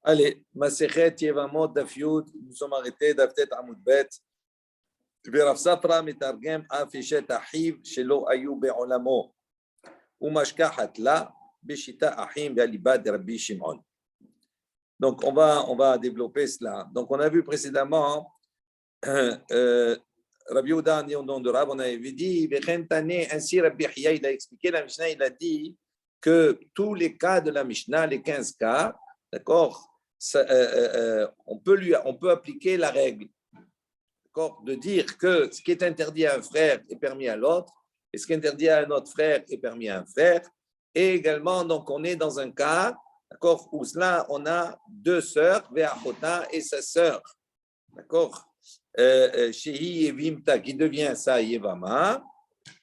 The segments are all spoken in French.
Allez, Masechet Yevamot Daf Yud, nous sommes arrêtés d'Aftet Amud Bet. Rav Safra Metargem Afishet Ahiv Shelo Ayu Be'olamo Umashkahat La Beshita Ahim Be'alibad Rabbi Shimon. Donc, on va développer cela. Donc, on a vu précédemment Rabbi Yehuda au nom de Rab, on avait dit ainsi Rabbi Hiya, il a expliqué la Mishnah, il a dit que tous les cas de la Mishnah, les 15 cas, d'accord, on peut appliquer la règle, d'accord, de dire que ce qui est interdit à un frère est permis à l'autre, et ce qui est interdit à un autre frère est permis à un frère. Et également, donc, on est dans un cas, d'accord, où cela, on a deux sœurs, Ve'achota et sa sœur, d'accord, Shehi Evimta, qui devient sa Yevama.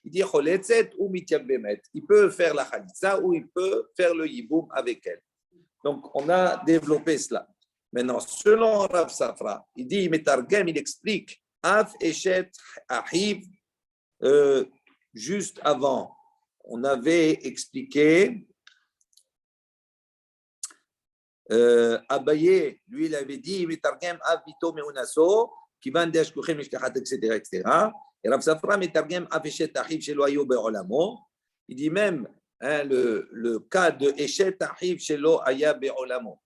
Il dit Choletzet ou Mityabemet. Il peut faire la Khalitsa ou il peut faire le Yiboum avec elle. Donc, on a développé cela. Maintenant, selon Rav Safra, il dit, Metargem, il explique, Af Eshet Ahiv, juste avant, on avait expliqué, Abaye, lui, il avait dit, Metargem Af Vito Meunaso, qui va Ndesh Kuchem Mishkachat, etc., etc. Et Rav Safra, Metargem Af Eshet Ahiv, Shelo Ayo Be'olamo, il dit même, hein, le cas de Eshet Ahiv Shelo Aya Be'olamo,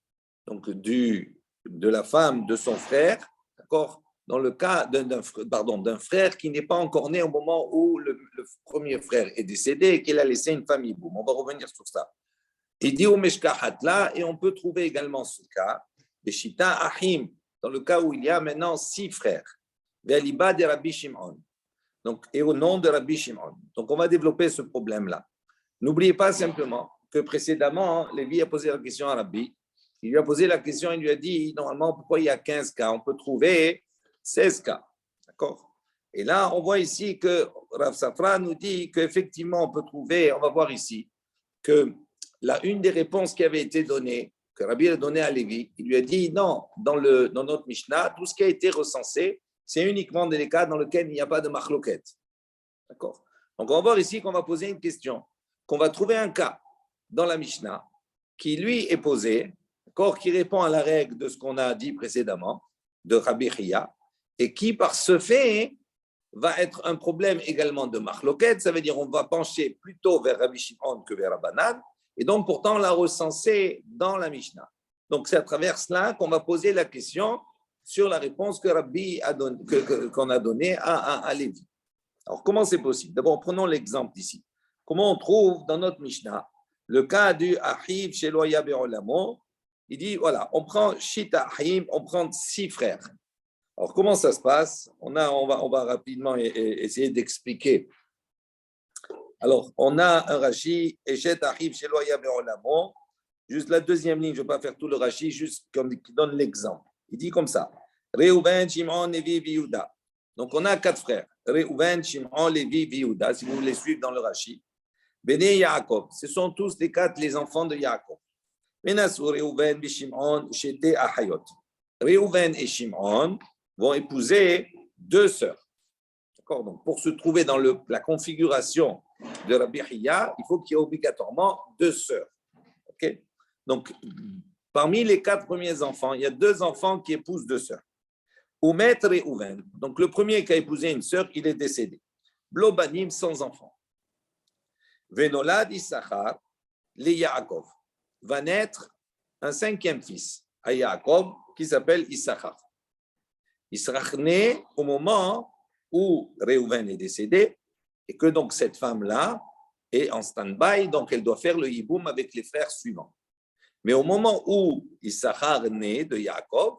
donc de la femme de son frère, d'accord, dans le cas d'un frère qui n'est pas encore né au moment où le premier frère est décédé et qu'il a laissé une famille. Boum, on va revenir sur ça. Il dit au Meshkahat là, et on peut trouver également ce cas, Beshita Ahim, dans le cas où il y a maintenant 6 frères, Ve'aliba de Rabbi Shimon, donc, et au nom de Rabbi Shimon. Donc, on va développer ce problème-là. N'oubliez pas simplement que précédemment, Lévi a posé la question à Rabbi. Il lui a posé la question, il lui a dit, normalement, pourquoi il y a 15 cas? On peut trouver 16 cas. D'accord? Et là, on voit ici que Rav Safra nous dit qu'effectivement, on peut trouver, on va voir ici, que une des réponses qui avait été donnée, que Rabbi a donnée à Lévi, il lui a dit, non, dans notre Mishnah, tout ce qui a été recensé, c'est uniquement des cas dans lesquels il n'y a pas de machloket. D'accord? Donc, on va voir ici qu'on va poser une question, qu'on va trouver un cas dans la Mishnah qui, lui, est posé, d'accord, qui répond à la règle de ce qu'on a dit précédemment, de Rabbi Hiya, et qui, par ce fait, va être un problème également de machloket, ça veut dire on va pencher plutôt vers Rabbi Shimon que vers Rabbanan, et donc pourtant on l'a recensé dans la Mishnah. Donc c'est à travers cela qu'on va poser la question sur la réponse que Rabbi a qu'on a donnée à Lévi. Alors comment c'est possible? D'abord prenons l'exemple ici. Comment on trouve dans notre Mishnah le cas du Ahiv Shelo Aya Be'olamo? Il dit, voilà, on prend Shita Ahim, on prend 6 frères. Alors, comment ça se passe? On va rapidement essayer d'expliquer. Alors, on a un Rashi, Eshet Ahim Shelo Aya Be'olamo. Juste la deuxième ligne, je ne vais pas faire tout le Rashi, juste comme il donne l'exemple. Il dit comme ça, Reuven, Shimon, Lévi, Yehuda. Donc, on a 4 frères. Reuven, Shimon, Lévi, Yehuda, si vous voulez suivre dans le Rashi. Béné Yaakov, ce sont tous les 4 les enfants de Yaakov. Reuven et Shimon, Shete Ahayot. Reuven et Shimon vont épouser 2 sœurs. D'accord? Donc, pour se trouver dans la configuration de Rabbi Hiya, il faut qu'il y ait obligatoirement 2 sœurs. Okay? Donc, parmi les 4 premiers enfants, il y a 2 enfants qui épousent 2 sœurs. Oumet Reuven. Donc, le premier qui a épousé une sœur, il est décédé. Blobanim, sans enfant. Venolad Issachar, les Yaakov. Va naître un 5e fils à Yaakov qui s'appelle Issachar. Issachar naît au moment où Reuven est décédé et que donc cette femme-là est en stand-by, donc elle doit faire le hiboum avec les frères suivants. Mais au moment où Issachar naît de Yaakov,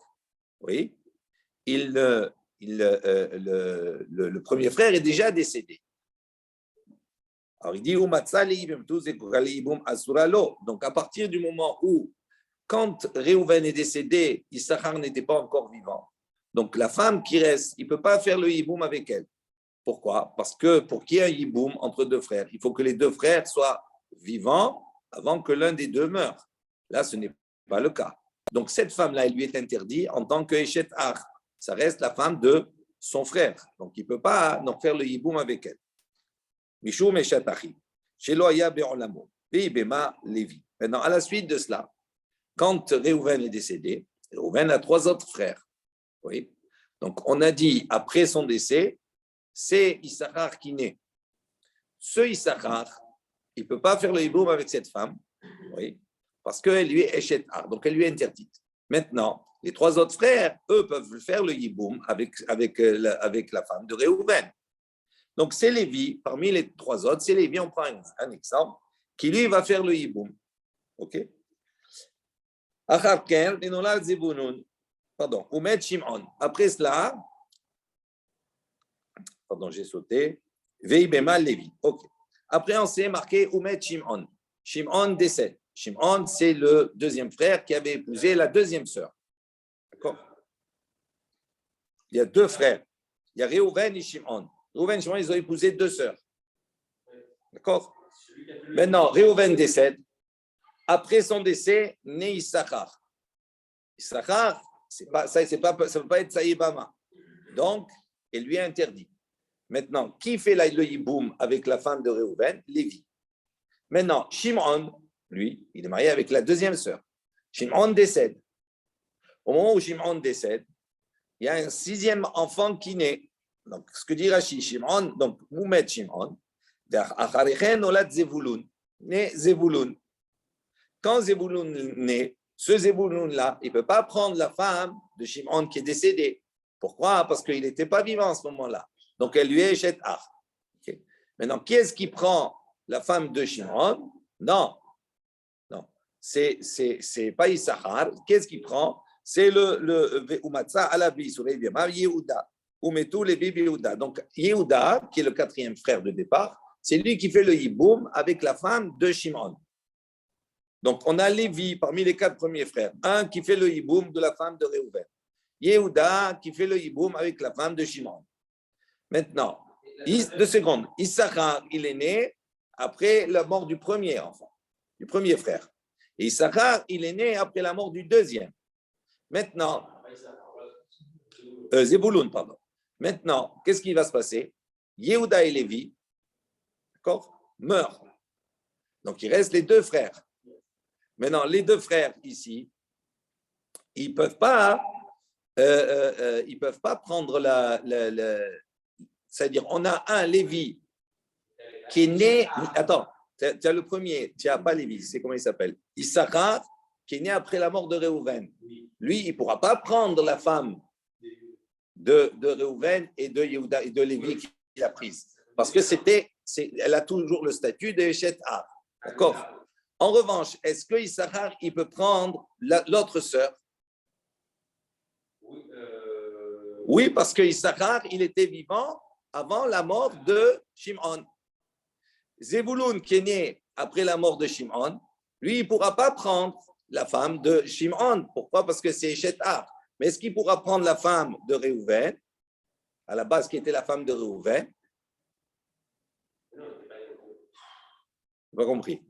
oui, le premier frère est déjà décédé. Alors il dit donc à partir du moment où, quand Reuven est décédé, Issachar n'était pas encore vivant. Donc la femme qui reste, il ne peut pas faire le hiboum avec elle. Pourquoi? Parce que pour qu'il y ait un hiboum entre 2 frères, il faut que les 2 frères soient vivants avant que l'un des 2 meure. Là, ce n'est pas le cas. Donc cette femme-là, elle lui est interdite en tant que Eshet Ar. Ça reste la femme de son frère. Donc il ne peut pas donc, faire le hiboum avec elle. Mishum Eshet Achi. Shelo Aya Be'olamo. Ve'ibema Lévi. Maintenant, à la suite de cela, quand Réhouven est décédé, Réhouven a 3 autres frères. Oui. Donc, on a dit, après son décès, c'est Issachar qui naît. Ce Issachar, il ne peut pas faire le hiboum avec cette femme, oui, parce qu'elle lui est échétar, donc elle lui est interdite. Maintenant, les 3 autres frères, eux, peuvent faire le hiboum avec la femme de Réhouven. Donc, c'est Lévi, parmi les 3 autres, c'est Lévi, on prend un exemple, qui lui va faire le hiboum. OK? Pardon, Oumed Shimon. Après cela, pardon, j'ai sauté. Veibema Lévi. OK. Après, on s'est marqué Oumed Shimon. Shimon décède. Shimon, c'est le deuxième frère qui avait épousé la deuxième sœur. D'accord? Il y a 2 frères. Il y a Réhouven et Shimon. Réhouven et Shimon, ils ont épousé 2 sœurs. D'accord? Maintenant, Réhouven décède. Après son décès, naît Issachar. Issachar, ça ne peut pas être Saïbama. Donc, il lui est interdit. Maintenant, qui fait le hiboum avec la femme de Réhouven? Lévi. Maintenant, Shimon, lui, il est marié avec la deuxième sœur. Shimon décède. Au moment où Shimon décède, il y a un 6e enfant qui naît. Donc, ce que dit Rashi, Shimon, donc, Moumed Shimon, Acharechen olad Zevulun, né Zevulun. Quand Zevulun naît, ce Zevulun-là, il ne peut pas prendre la femme de Shimon qui est décédée. Pourquoi? Parce qu'il n'était pas vivant à ce moment-là. Donc, elle lui est échétar. Okay. Maintenant, qui est-ce qui prend la femme de Shimon? Non. C'est pas Issachar. Qu'est-ce qui prend? C'est le Umatsa Alabi sur Yehuda. Umetu Levi Yehuda. Donc, Yehuda, qui est le 4e frère de départ, c'est lui qui fait le hiboum avec la femme de Shimon. Donc, on a Lévi parmi les 4 premiers frères. Un qui fait le hiboum de la femme de Réhouven. Yehuda qui fait le hiboum avec la femme de Shimon. Maintenant, 2 secondes. Issachar, il est né après la mort du premier enfant, du premier frère. Et Issachar, il est né après la mort du deuxième. Maintenant, Zebulun, pardon. Maintenant, qu'est-ce qui va se passer? Yehuda et Lévi, d'accord, meurent. Donc, il reste les 2 frères. Maintenant, les 2 frères ici, ils ne peuvent pas prendre c'est-à-dire, on a un Lévi qui est né. Attends, tu as le premier, tu n'as pas Lévi, c'est comment il s'appelle? Issachar, qui est né après la mort de Réhouven. Lui, il ne pourra pas prendre la femme de Réhouven et de Yehuda et de Lévi qu'il a prise. Parce que elle a toujours le statut de Échet-A. D'accord? En revanche, est-ce que Issachar, il peut prendre l'autre sœur? Oui, parce que Issachar, il était vivant avant la mort de Shimon. Zebulun, qui est né après la mort de Shimon, lui, il ne pourra pas prendre la femme de Shimon. Pourquoi? Parce que c'est Échet-A. Mais est-ce qu'il pourra prendre la femme de Réhouven, à la base qui était la femme de Réhouven? Pas compris.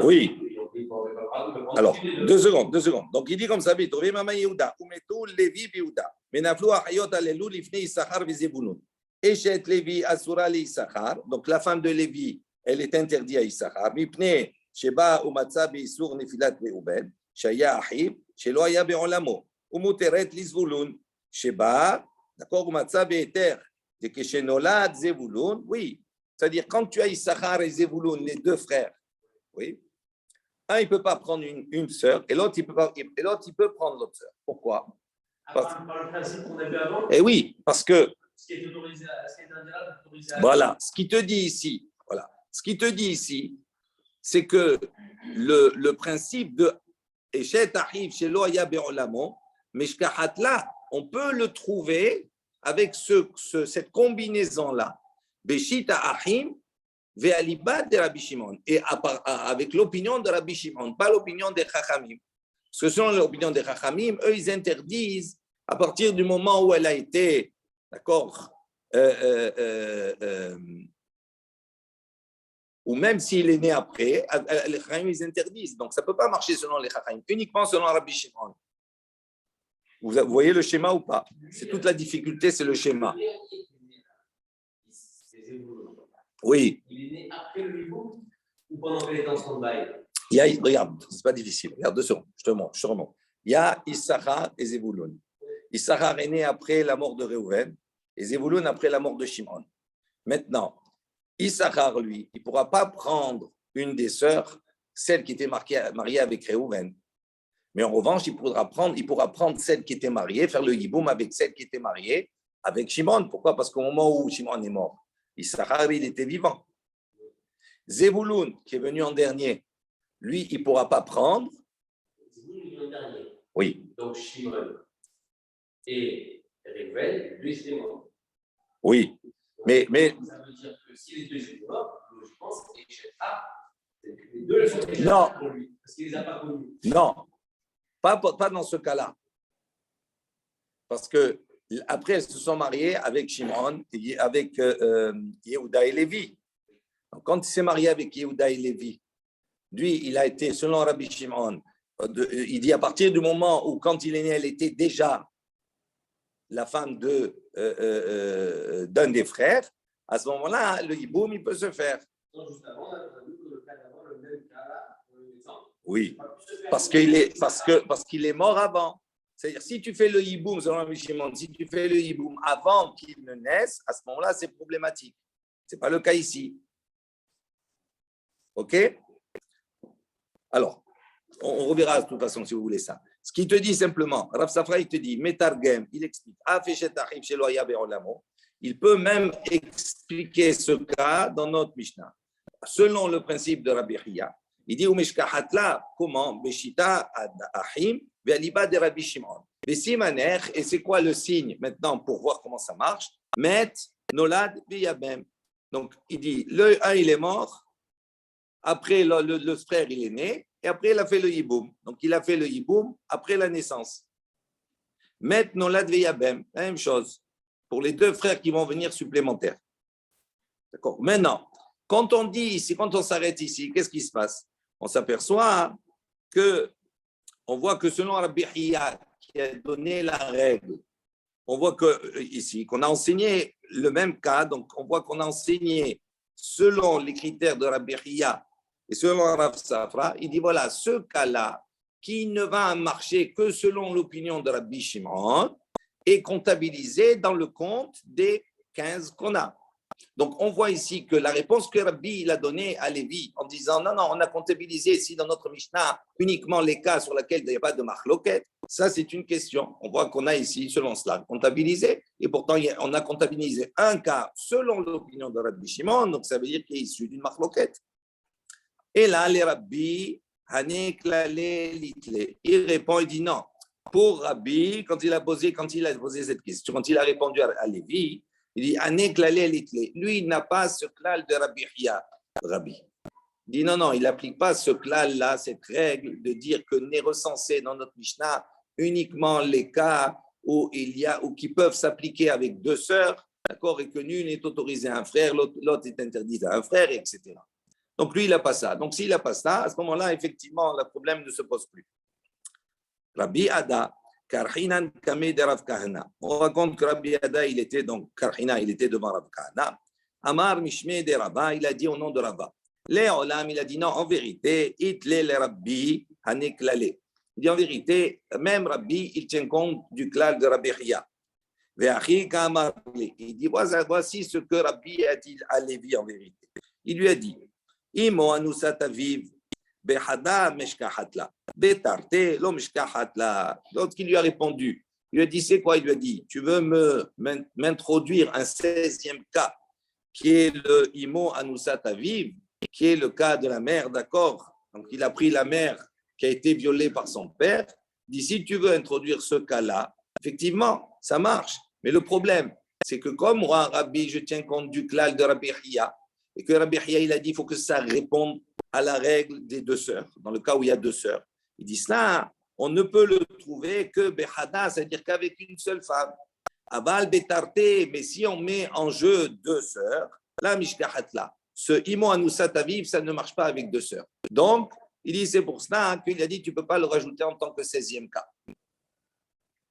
Oui. Alors, 2 secondes. Donc, il dit comme ça, donc la femme de Lévi, elle est interdite à Issachar. Oui. C'est-à-dire, quand tu as Issachar et Zevulun, les 2 frères, oui, un, il ne peut pas prendre une sœur, et l'autre, il peut prendre l'autre sœur. Pourquoi? Par le principe qu'on a vu avant. Et oui, parce que. Ce qui est autorisé voilà, ce qui te dit ici, c'est que le principe de Eshet Ahiv chez Loya Be'olamo, Meshkahat là, on peut le trouver avec cette combinaison-là. Beshita Ahim, Ve'alibat de Rabbi Shimon. Et avec l'opinion de Rabbi Shimon, pas l'opinion des Chachamim. Parce que selon l'opinion des Chachamim, eux, ils interdisent à partir du moment où elle a été, d'accord, ou même s'il est né après, les Chachamim, ils interdisent. Donc, ça ne peut pas marcher selon les Chachamim, uniquement selon Rabbi Shimon. Vous voyez le schéma ou pas? C'est toute la difficulté, c'est le schéma. Oui. Il est né après le hiboum ou pendant qu'elle est dans son bail? Regarde, c'est pas difficile. Regarde, 2 secondes, je te montre, je te remonte. Il y a Issachar et Zevulun. Issachar est né après la mort de Réhouven et Zevulun après la mort de Shimon. Maintenant, Issachar, lui, il ne pourra pas prendre une des sœurs, celle qui était mariée avec Réhouven. Mais en revanche, il pourra prendre celle qui était mariée, faire le hiboum avec celle qui était mariée avec Shimon. Pourquoi? Parce qu'au moment où Shimon est mort, Issachar, il était vivant. Zevulun, qui est venu en dernier, lui, il ne pourra pas prendre. Zevulun est venu en dernier. Oui. Donc Shimon et Réhouven, lui, c'est mort. Oui. Mais ça veut dire que si les deux étaient morts, je pense que les deux le sont non. Pour lui, parce qu'il ne les a pas connus. Non, pas dans ce cas-là. Parce que après, elles se sont mariées avec Shimon, avec Yehuda et Lévi. Donc, quand il s'est marié avec Yehuda et Lévi, lui, il a été, selon Rabbi Shimon, il dit à partir du moment où, quand il est né, elle était déjà la femme d'un des frères, à ce moment-là, le hiboum, il peut se faire. Donc, juste avant, on a vu que le cas d'avant, le même cas là, oui, parce qu'il est mort avant. C'est-à-dire, si tu fais le hiboum, selon Rabbi Shimon, si tu fais le hiboum avant qu'il ne naisse, à ce moment-là, c'est problématique. Ce n'est pas le cas ici. OK? Alors, on reverra de toute façon si vous voulez ça. Ce qui te dit simplement, Rav Safra, il te dit, Metargem, il explique, il peut même expliquer ce cas dans notre Mishnah. Selon le principe de Rabbi Hiya, il dit, comment? Beshita Ahim, Ve'aliba de Rabbi Shimon. Besimaner, et c'est quoi le signe maintenant pour voir comment ça marche? Met, Nolad, Veyabem. Donc, il dit, le un, il est mort, après le frère, il est né, et après, il a fait le hiboum. Donc, il a fait le hiboum après la naissance. Met, Nolad, Veyabem, la même chose, pour les deux frères qui vont venir supplémentaires. D'accord? Maintenant, quand on dit ici, quand on s'arrête ici, qu'est-ce qui se passe? On s'aperçoit on voit que selon Rabbi Hiya, qui a donné la règle, on voit que ici, qu'on a enseigné le même cas, donc on voit qu'on a enseigné selon les critères de Rabbi Hiya et selon Rav Safra, il dit voilà, ce cas-là, qui ne va marcher que selon l'opinion de Rabbi Shimon, est comptabilisé dans le compte des 15 qu'on a. Donc, on voit ici que la réponse que Rabbi il a donnée à Lévi en disant non, on a comptabilisé ici dans notre Mishnah uniquement les cas sur lesquels il n'y a pas de marloquette. Ça, c'est une question. On voit qu'on a ici, selon cela, comptabilisé. Et pourtant, on a comptabilisé un cas selon l'opinion de Rabbi Shimon. Donc, ça veut dire qu'il est issu d'une marloquette. Et là, les Rabbi, il répond, il dit non. Pour Rabbi, quand il a posé cette question, quand il a répondu à Lévi, il dit, lui, il n'a pas ce klal de Rabbi Hiya. Rabbi. Il dit, non, il n'applique pas ce klal-là, cette règle de dire que n'est recensé dans notre Mishnah uniquement les cas où qui peuvent s'appliquer avec deux sœurs, d'accord, et que l'une est autorisée à un frère, l'autre est interdite à un frère, etc. Donc, lui, il n'a pas ça. Donc, s'il n'a pas ça, à ce moment-là, effectivement, le problème ne se pose plus. Rabbi Ada, Karhinan Kame de Rav Kahana. On raconte que Rabbi Ada, il était donc Karhina, il était devant Rav Kahana. Amar Mishme de Rabba, il a dit au nom de Rabba. Les Olam, il a dit non, en vérité, Itle le Rabbi Haneklale. Il dit en vérité, même Rabbi, il tient compte du klal de Rabbi Hiya. Il dit voici ce que Rabbi a dit à Lévi en vérité. Il lui a dit Imo anusat aviv behada meshkahatla. L'autre qui lui a répondu, il lui a dit, c'est quoi? Il lui a dit, tu veux m'introduire un 16e cas, qui est le Imo Anusat Aviv, qui est le cas de la mère, d'accord? Donc, il a pris la mère qui a été violée par son père. Il dit, si tu veux introduire ce cas-là, effectivement, ça marche. Mais le problème, c'est que comme moi, Rabbi, je tiens compte du klal de Rabbi Hiya, et que Rabbi Hiya, il a dit, il faut que ça réponde à la règle des deux sœurs, dans le cas où il y a deux sœurs. Il dit cela, on ne peut le trouver que Behada, c'est-à-dire qu'avec une seule femme. Aval Betarté, mais si on met en jeu deux sœurs, la Mishkahatla, ce Imo Anusat Aviv, ça ne marche pas avec deux sœurs. Donc, il dit c'est pour cela qu'il a dit tu ne peux pas le rajouter en tant que 16e cas.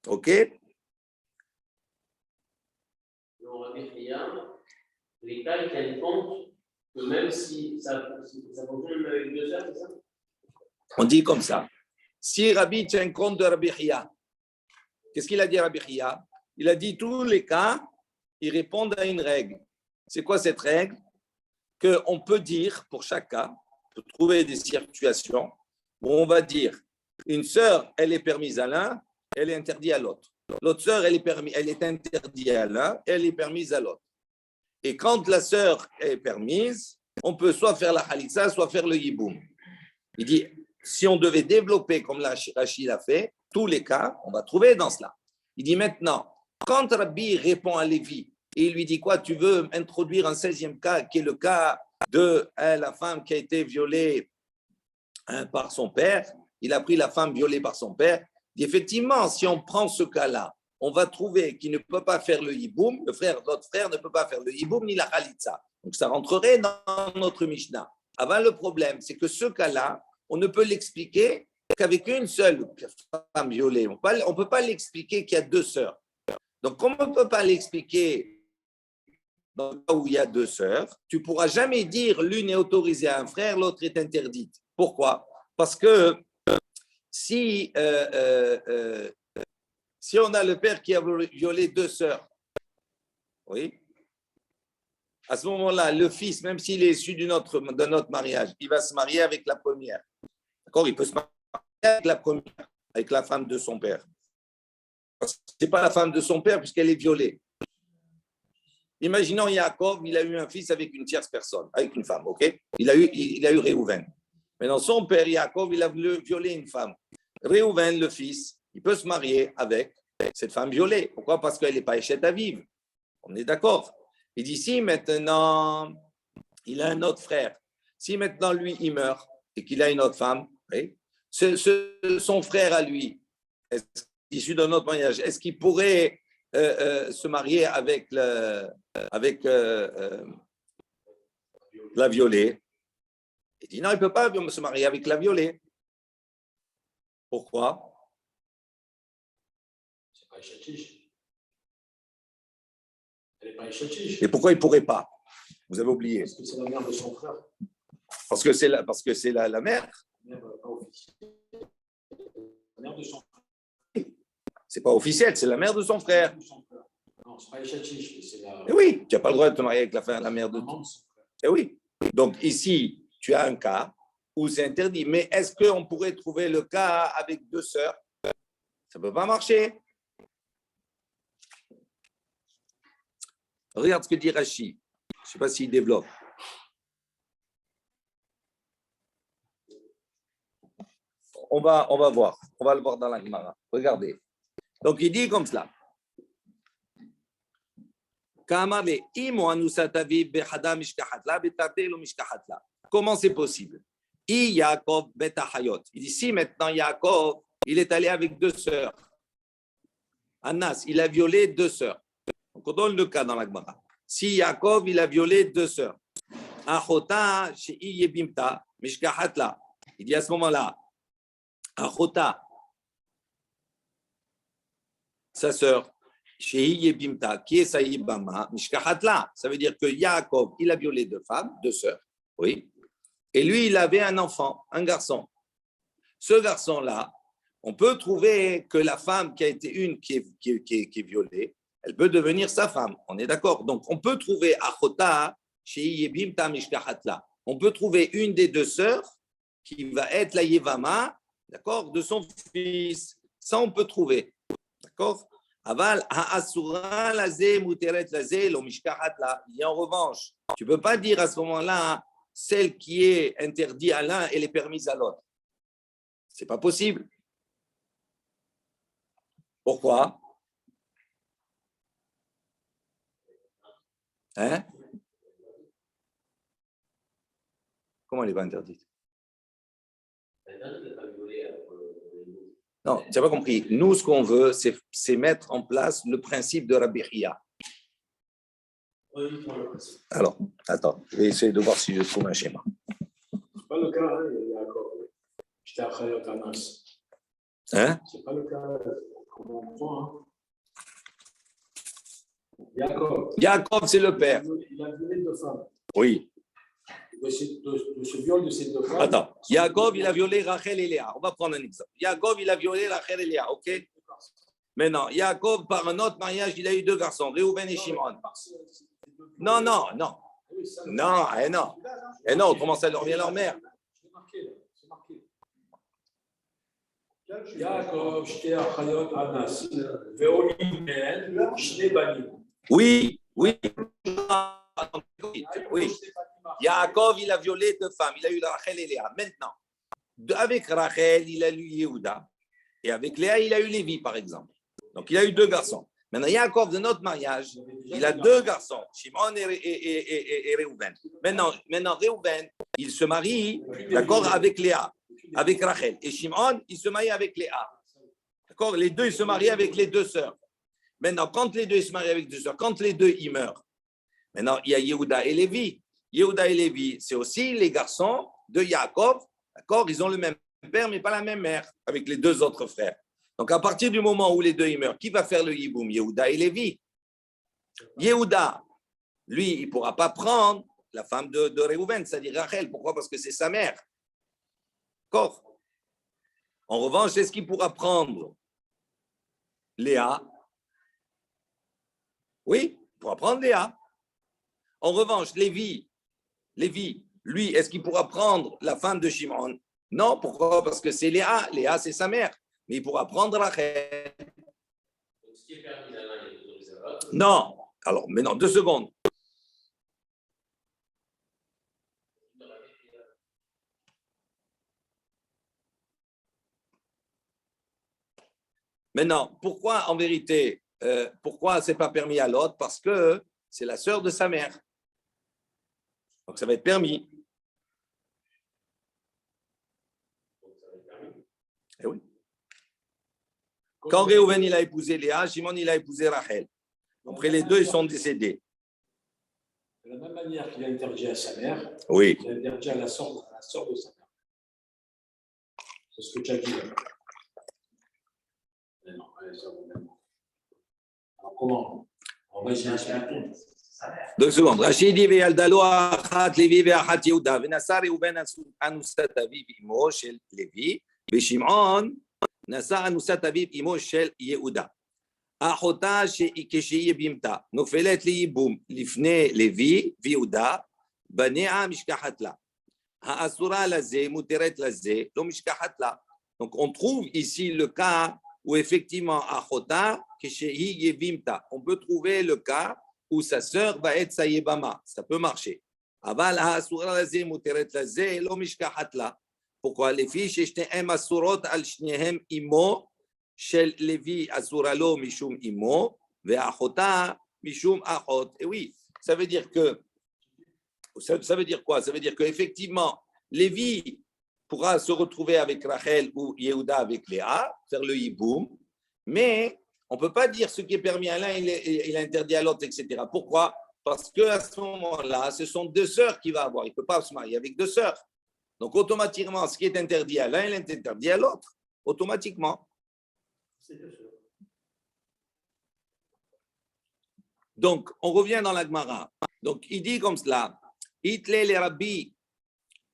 Ok? Les cas, ils tiennent compte que même si ça fonctionne avec deux sœurs, c'est ça? On dit comme ça. Si Rabbi tient compte de Rabbi Chia, qu'est-ce qu'il a dit Rabbi Chia? Il a dit tous les cas, ils répondent à une règle. C'est quoi cette règle? Qu'on peut dire pour chaque cas, on peut trouver des situations où on va dire une sœur, elle est permise à l'un, elle est interdite à l'autre. L'autre sœur, elle est interdite à l'un, elle est permise à l'autre. Et quand la sœur est permise, on peut soit faire la khalitsa, soit faire le yiboum. Il dit, si on devait développer comme Rachid l'a fait, tous les cas, on va trouver dans cela. Il dit maintenant, quand Rabbi répond à Lévi, et il lui dit quoi? Tu veux introduire un 16e cas, qui est le cas de la femme qui a été violée par son père. Il a pris la femme violée par son père. Il dit, effectivement, si on prend ce cas-là, on va trouver qu'il ne peut pas faire le hiboum, l'autre frère ne peut pas faire le hiboum ni la khalitsa. Donc ça rentrerait dans notre Mishnah. Avant, le problème, c'est que ce cas-là, on ne peut l'expliquer qu'avec une seule femme violée. On ne peut pas l'expliquer qu'il y a deux sœurs. Donc, comme on ne peut pas l'expliquer dans le cas où il y a deux sœurs, tu ne pourras jamais dire l'une est autorisée à un frère, l'autre est interdite. Pourquoi? Parce que si on a le père qui a violé deux sœurs, oui, à ce moment-là, le fils, même s'il est issu de notre mariage, il va se marier avec la première. D'accord? Il peut se marier avec la première, avec la femme de son père. Ce n'est pas la femme de son père puisqu'elle est violée. Imaginons Yaakov, il a eu un fils avec une tierce personne, avec une femme, ok? Il a eu Réhouven. Maintenant, son père, Yaakov, il a voulu violer une femme. Réhouven, le fils, il peut se marier avec cette femme violée. Pourquoi? Parce qu'elle n'est pas échette à vivre. On est d'accord. Il dit, si maintenant, il a un autre frère, si maintenant lui, il meurt et qu'il a une autre femme, oui, son frère à lui, issu d'un autre mariage, est-ce qu'il pourrait se marier avec la violée? Il dit non, il ne peut pas se marier avec la violée. Pourquoi? C'est pas Ishachish. Elle n'est pas Ishachish. Et pourquoi il ne pourrait pas? Vous avez oublié. Parce que c'est la mère de son frère. Parce que c'est la mère. La mère pas officielle. La mère de son frère. C'est pas officiel, c'est la mère de son frère. Non, c'est pas Ishachish, c'est la. Et oui, tu n'as pas le droit de te marier avec la mère de son frère. Et oui. Donc ici, tu as un cas où c'est interdit. Mais est-ce qu'on pourrait trouver le cas avec deux sœurs? Ça ne peut pas marcher. Regarde ce que dit Rashi. Je ne sais pas s'il développe. On va voir. On va le voir dans la Gemara. Regardez. Donc il dit comme cela. Comment c'est possible? Il dit si maintenant Yaakov, il est allé avec deux sœurs. Anas, il a violé deux sœurs. Donc on donne le cas dans la Gemara. Si Yaakov, il a violé deux sœurs. Achota she'iyebimta mishkahatla. Il dit à ce moment-là, Achota, sa sœur, she'iyebimta, qui est sa yibama, mishkahatla. Ça veut dire que Yaakov, il a violé deux femmes, deux sœurs. Oui. Et lui, il avait un enfant, un garçon. Ce garçon-là, on peut trouver que la femme qui a été qui est violée, elle peut devenir sa femme. On est d'accord. Donc, on peut trouver Achota, she'iyebimta mishkahatla. On peut trouver une des deux sœurs qui va être la Yevama, d'accord, de son fils. Ça, on peut trouver. D'accord? Aval, ha'asura lazé, muteret lazé, lo mishkahatla. Et en revanche, tu ne peux pas dire à ce moment-là, celle qui est interdite à l'un, elle est permise à l'autre. Ce n'est pas possible. Pourquoi? Hein? Comment elle n'est pas interdite? Non, tu n'as pas compris. Nous, ce qu'on veut, c'est mettre en place le principe de Rabbi Chia. Alors, attends, je vais essayer de voir si je trouve un schéma. C'est pas le cas, Yaakov. J'étais après le Tanas. Hein? C'est pas le cas, comment on prend. Yaakov. Yaakov, c'est le père. Il a violé deux femmes. Oui. de ce viol de ces deux femmes. Attends, Yaakov, il a violé Rachel et Léa. On va prendre un exemple. Yaakov, il a violé Rachel et Léa, ok? Maintenant, Yaakov, par un autre mariage, il a eu deux garçons, Réhouven et Shimon. Non. Non, non. Et non, autrement ça leur vient leur mère. C'est marqué. Yaakov, Shte Achayot Anas, Ve'olimen, Shne Banim. Oui. Yaakov, il a violé deux femmes. Il a eu Rachel et Léa. Maintenant, avec Rachel, il a eu Yehuda. Et avec Léa, il a eu Lévi, par exemple. Donc, il a eu deux garçons. Maintenant, Yaakov, de notre mariage, il a deux garçons, Shimon et Réhouven. Maintenant, Réhouven, il se marie, d'accord, avec Léa, avec Rachel. Et Shimon, il se marie avec Léa. D'accord? Les deux, ils se marient avec les deux sœurs. Maintenant, quand les deux ils se marient avec deux sœurs, quand les deux, ils meurent, maintenant, il y a Yehuda et Lévi. Yehuda et Lévi, c'est aussi les garçons de Yaakov. D'accord? Ils ont le même père, mais pas la même mère, avec les deux autres frères. Donc, à partir du moment où les deux ils meurent, qui va faire le Yiboum? Yehuda et Lévi. Yehuda, lui, il ne pourra pas prendre la femme de Réhouven, c'est-à-dire Rachel. Pourquoi? Parce que c'est sa mère. D'accord? En revanche, est-ce qu'il pourra prendre Léa? Oui, il pourra prendre Léa. En revanche, Lévi, lui, est-ce qu'il pourra prendre la femme de Shimon? Non, pourquoi? Parce que c'est Léa. Léa, c'est sa mère. Mais il pourra prendre Rachel. Donc, ce qui est permis à l'un est autorisé à l'autre. Non. Alors, maintenant, 2 secondes. Maintenant, pourquoi en vérité, pourquoi ce n'est pas permis à l'autre? Parce que c'est la sœur de sa mère. Donc, ça va être permis. Eh oui. Quand Réhouven il a épousé Léa, Shimon il a épousé Rachel. Après les deux, ils sont décédés. De la même manière qu'il a interdit à sa mère, Oui. il a interdit à la sœur de sa mère. C'est ce que tu as dit. Mais non, alors comment? On va essayer d'expliquer. 2 secondes. Rachid dit Ve'aldalo achat Lévi ve'achat Yehuda ve'nasa Réhouven anusat aviv imo shel Lévi ve'Shimon nasa anusat aviv imo shel Yehuda. אחותה כשהיא יבימתה, נופלת לייבום לפני לוי ויהודה, בניה משכחת לה. האסורה לזה, מותרת לזה, לא משכחת לה. Donc on trouve ici le cas où effectivement אחותה כשהיא יבימתה. On peut trouver le cas où sa sœur va être sa yébama. Ça peut marcher. אבל האסורה לזה, מותרת לזה, לא משכחת לה. Pourquoi? לפי ששתיהם אסורות על שניהם אמו, Shel Lévi Asuralo Mishum Imo, Ve'achota Mishum Achot. Et oui, ça veut dire que, ça veut dire quoi? Ça veut dire qu'effectivement, Lévi pourra se retrouver avec Rachel ou Yehuda avec Léa, faire le hiboum, mais on ne peut pas dire ce qui est permis à l'un, il est interdit à l'autre, etc. Pourquoi? Parce qu'à ce moment-là, ce sont deux sœurs qu'il va avoir. Il ne peut pas se marier avec deux sœurs. Donc, automatiquement, ce qui est interdit à l'un, il est interdit à l'autre. Automatiquement. Donc, on revient dans la Gemara. Donc, il dit comme cela, Itle le Rabbi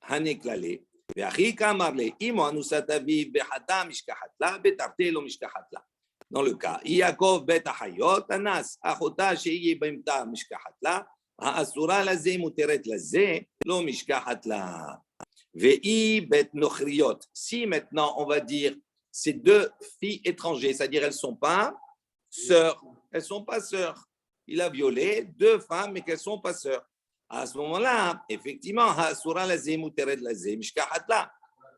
Haneklale, Ve'achika marle, Imo anusat aviv behata mishkahat la, betarte lo mishkahat la. Dans le cas, Yaakov bet achayot, anas, achota she'yi b'imta mishkahat la, ha'asura laze muteret laze, lo mishkahat la. Ve'i bet nochriot. Si maintenant, on va dire, ces deux filles étrangères, c'est-à-dire elles ne sont pas sœurs. Elles ne sont pas sœurs. Il a violé deux femmes, mais qu'elles ne sont pas sœurs. À ce moment-là, effectivement,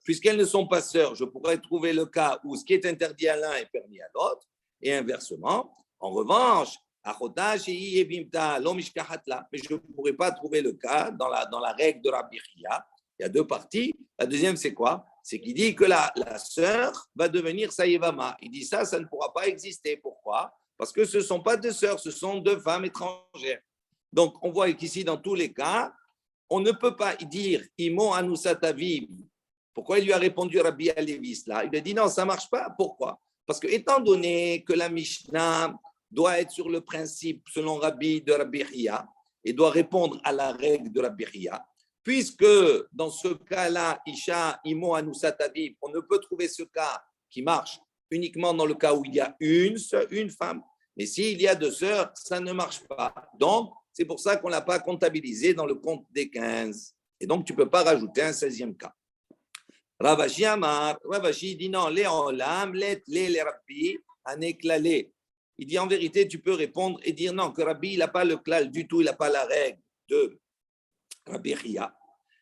puisqu'elles ne sont pas sœurs, je pourrais trouver le cas où ce qui est interdit à l'un est permis à l'autre, et inversement. En revanche, mais je ne pourrais pas trouver le cas dans la règle de Rabbi Chia. Il y a deux parties. La deuxième, c'est quoi? C'est qu'il dit que la sœur va devenir Saïvama. Il dit ça ne pourra pas exister. Pourquoi? Parce que ce ne sont pas deux sœurs, ce sont deux femmes étrangères. Donc, on voit qu'ici, dans tous les cas, on ne peut pas dire Imo Anusat Aviv. Pourquoi il lui a répondu Rabbi Alevis là? Il a dit non, ça ne marche pas. Pourquoi? Parce que, étant donné que la Mishnah doit être sur le principe, selon Rabbi, de Rabbi Chia, et doit répondre à la règle de Rabbi Chia, puisque dans ce cas-là, Isha, Imo, Anusat Aviv, on ne peut trouver ce cas qui marche uniquement dans le cas où il y a une femme. Mais s'il y a 2 sœurs, ça ne marche pas. Donc, c'est pour ça qu'on ne l'a pas comptabilisé dans le compte des 15. Et donc, tu ne peux pas rajouter un 16e cas. Ravashi Amar, Ravashi dit non, les olam, les rabbi, aneklale. Il dit en vérité, tu peux répondre et dire non, que Rabbi, il n'a pas le klal du tout, il n'a pas la règle de Rabbi Chia.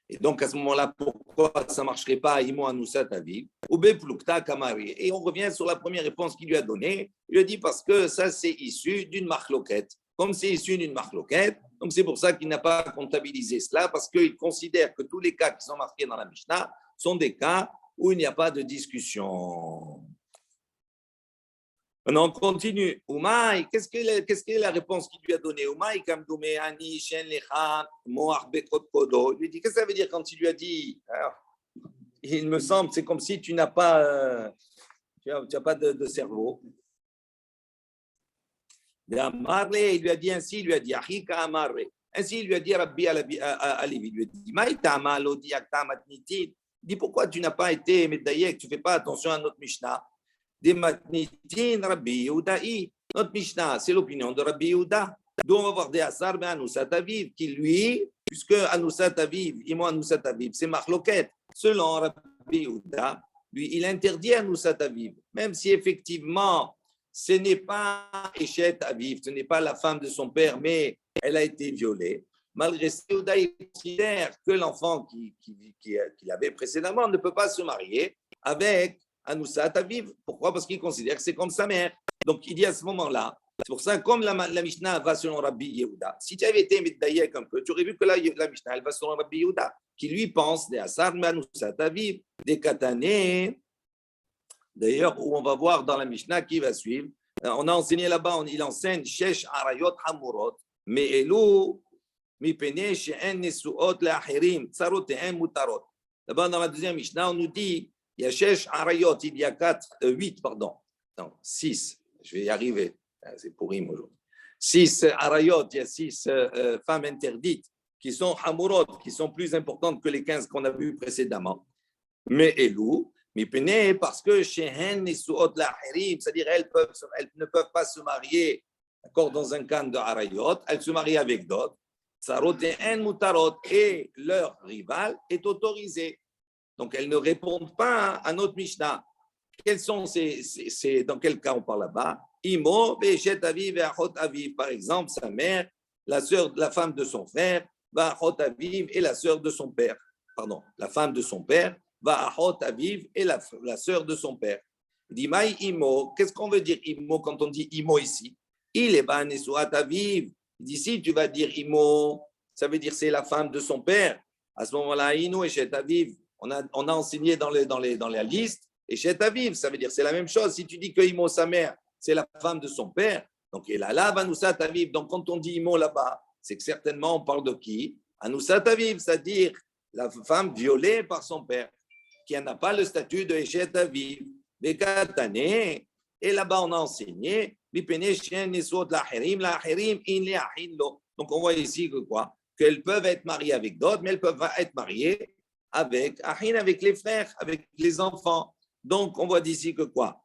Et donc, à ce moment-là, pourquoi ça ne marcherait pas à Imo Anusat Aviv ou Beplukta Kamari? Et on revient sur la première réponse qu'il lui a donnée. Il lui a dit parce que ça, c'est issu d'une marloquette. Comme c'est issu d'une marloquette, donc c'est pour ça qu'il n'a pas comptabilisé cela, parce qu'il considère que tous les cas qui sont marqués dans la Mishnah sont des cas où il n'y a pas de discussion. Maintenant, on continue. Oumaï, qu'est-ce que est la réponse qu'il lui a donnée? Oumaï, Kamdoumé, Ani, Shen, Lecha, Moach, Bekot, Kodo. Il lui dit, qu'est-ce que ça veut dire quand il lui a dit? Alors, il me semble, c'est comme si tu n'as pas, tu as pas de cerveau. Il lui a dit ainsi, il lui a dit, Achika Amarre. Ainsi, il lui a dit, Rabbi Alevi, il lui a dit, Maïtama, Lodi, Aktamat, Nitin. Il dit, pourquoi tu n'as pas été médaillé, tu ne fais pas attention à notre Mishnah? Des matnitin Rabbi Yehudaï. Notre Mishnah, c'est l'opinion de Rabbi Yehuda. D'où on va voir des Asar, mais Anusat Aviv, qui lui, puisque Anusat Aviv, Imo Anusat Aviv, c'est Marloquet. Selon Rabbi Yehuda, lui, il interdit Anusat Aviv, même si effectivement, ce n'est pas Eshet Aviv, ce n'est pas la femme de son père, mais elle a été violée. Malgré ça, Yehuda, il considère que l'enfant qu'il avait précédemment ne peut pas se marier avec Anusat Aviv. Pourquoi? Parce qu'il considère que c'est comme sa mère. Donc, il dit à ce moment-là, c'est pour ça, comme la Mishnah va selon Rabbi Yehuda, si tu avais été médaillé un peu, tu aurais vu que la Mishnah, elle va selon Rabbi Yehuda, qui lui pense des Asar, Anusat Aviv, des Katané. D'ailleurs, où on va voir dans la Mishnah qui va suivre, on a enseigné là-bas, il enseigne Shesh Arayot Hamurot, mais Elou, Mipene She'en Nesuot Le'ahirim, Tsarot Te'en Mutarot. Là-bas, dans la deuxième Mishnah, on nous dit, il y a Shesh Arayot, il y a 8, pardon. Non, 6. Je vais y arriver. C'est pour rime aujourd'hui. 6 Arayot, il y a 6 femmes interdites qui sont Hamurot, qui sont plus importantes que les 15 qu'on a vues précédemment. Mais Elou, Mipene, parce que Shehen Nisuot Lahirim, c'est-à-dire elles ne peuvent pas se marier d'accord, dans un camp de Arayot, elles se marient avec d'autres. Sarot et En Mutarot, et leur rival est autorisé. Donc, elles ne répondent pas à notre Mishnah. Quels sont dans quel cas on parle là-bas? Imo, Beshet Aviv et Achot Aviv. Par exemple, sa mère, la femme de son frère, va Achot Aviv et la sœur de son père. Pardon, la femme de son père va Achot Aviv et la sœur de son père. Il dit, Maï Imo, qu'est-ce qu'on veut dire Imo quand on dit Imo ici? Il est ban Nesuat Aviv. Il dit, si tu vas dire Imo, ça veut dire c'est la femme de son père. À ce moment-là, Ino et Shet Aviv. On a enseigné dans la liste, et Shet Aviv, ça veut dire c'est la même chose. Si tu dis que Imo, sa mère, c'est la femme de son père, donc il a là, Anusat Aviv. Donc quand on dit Imo là-bas, c'est que certainement on parle de qui? Anusat Aviv, c'est-à-dire la femme violée par son père, qui n'a pas le statut de Shet Aviv. Et là-bas, on a enseigné, donc on voit ici que quoi? Qu'elles peuvent être mariées avec d'autres, mais elles peuvent être mariées avec les frères, avec les enfants. Donc, on voit d'ici que quoi?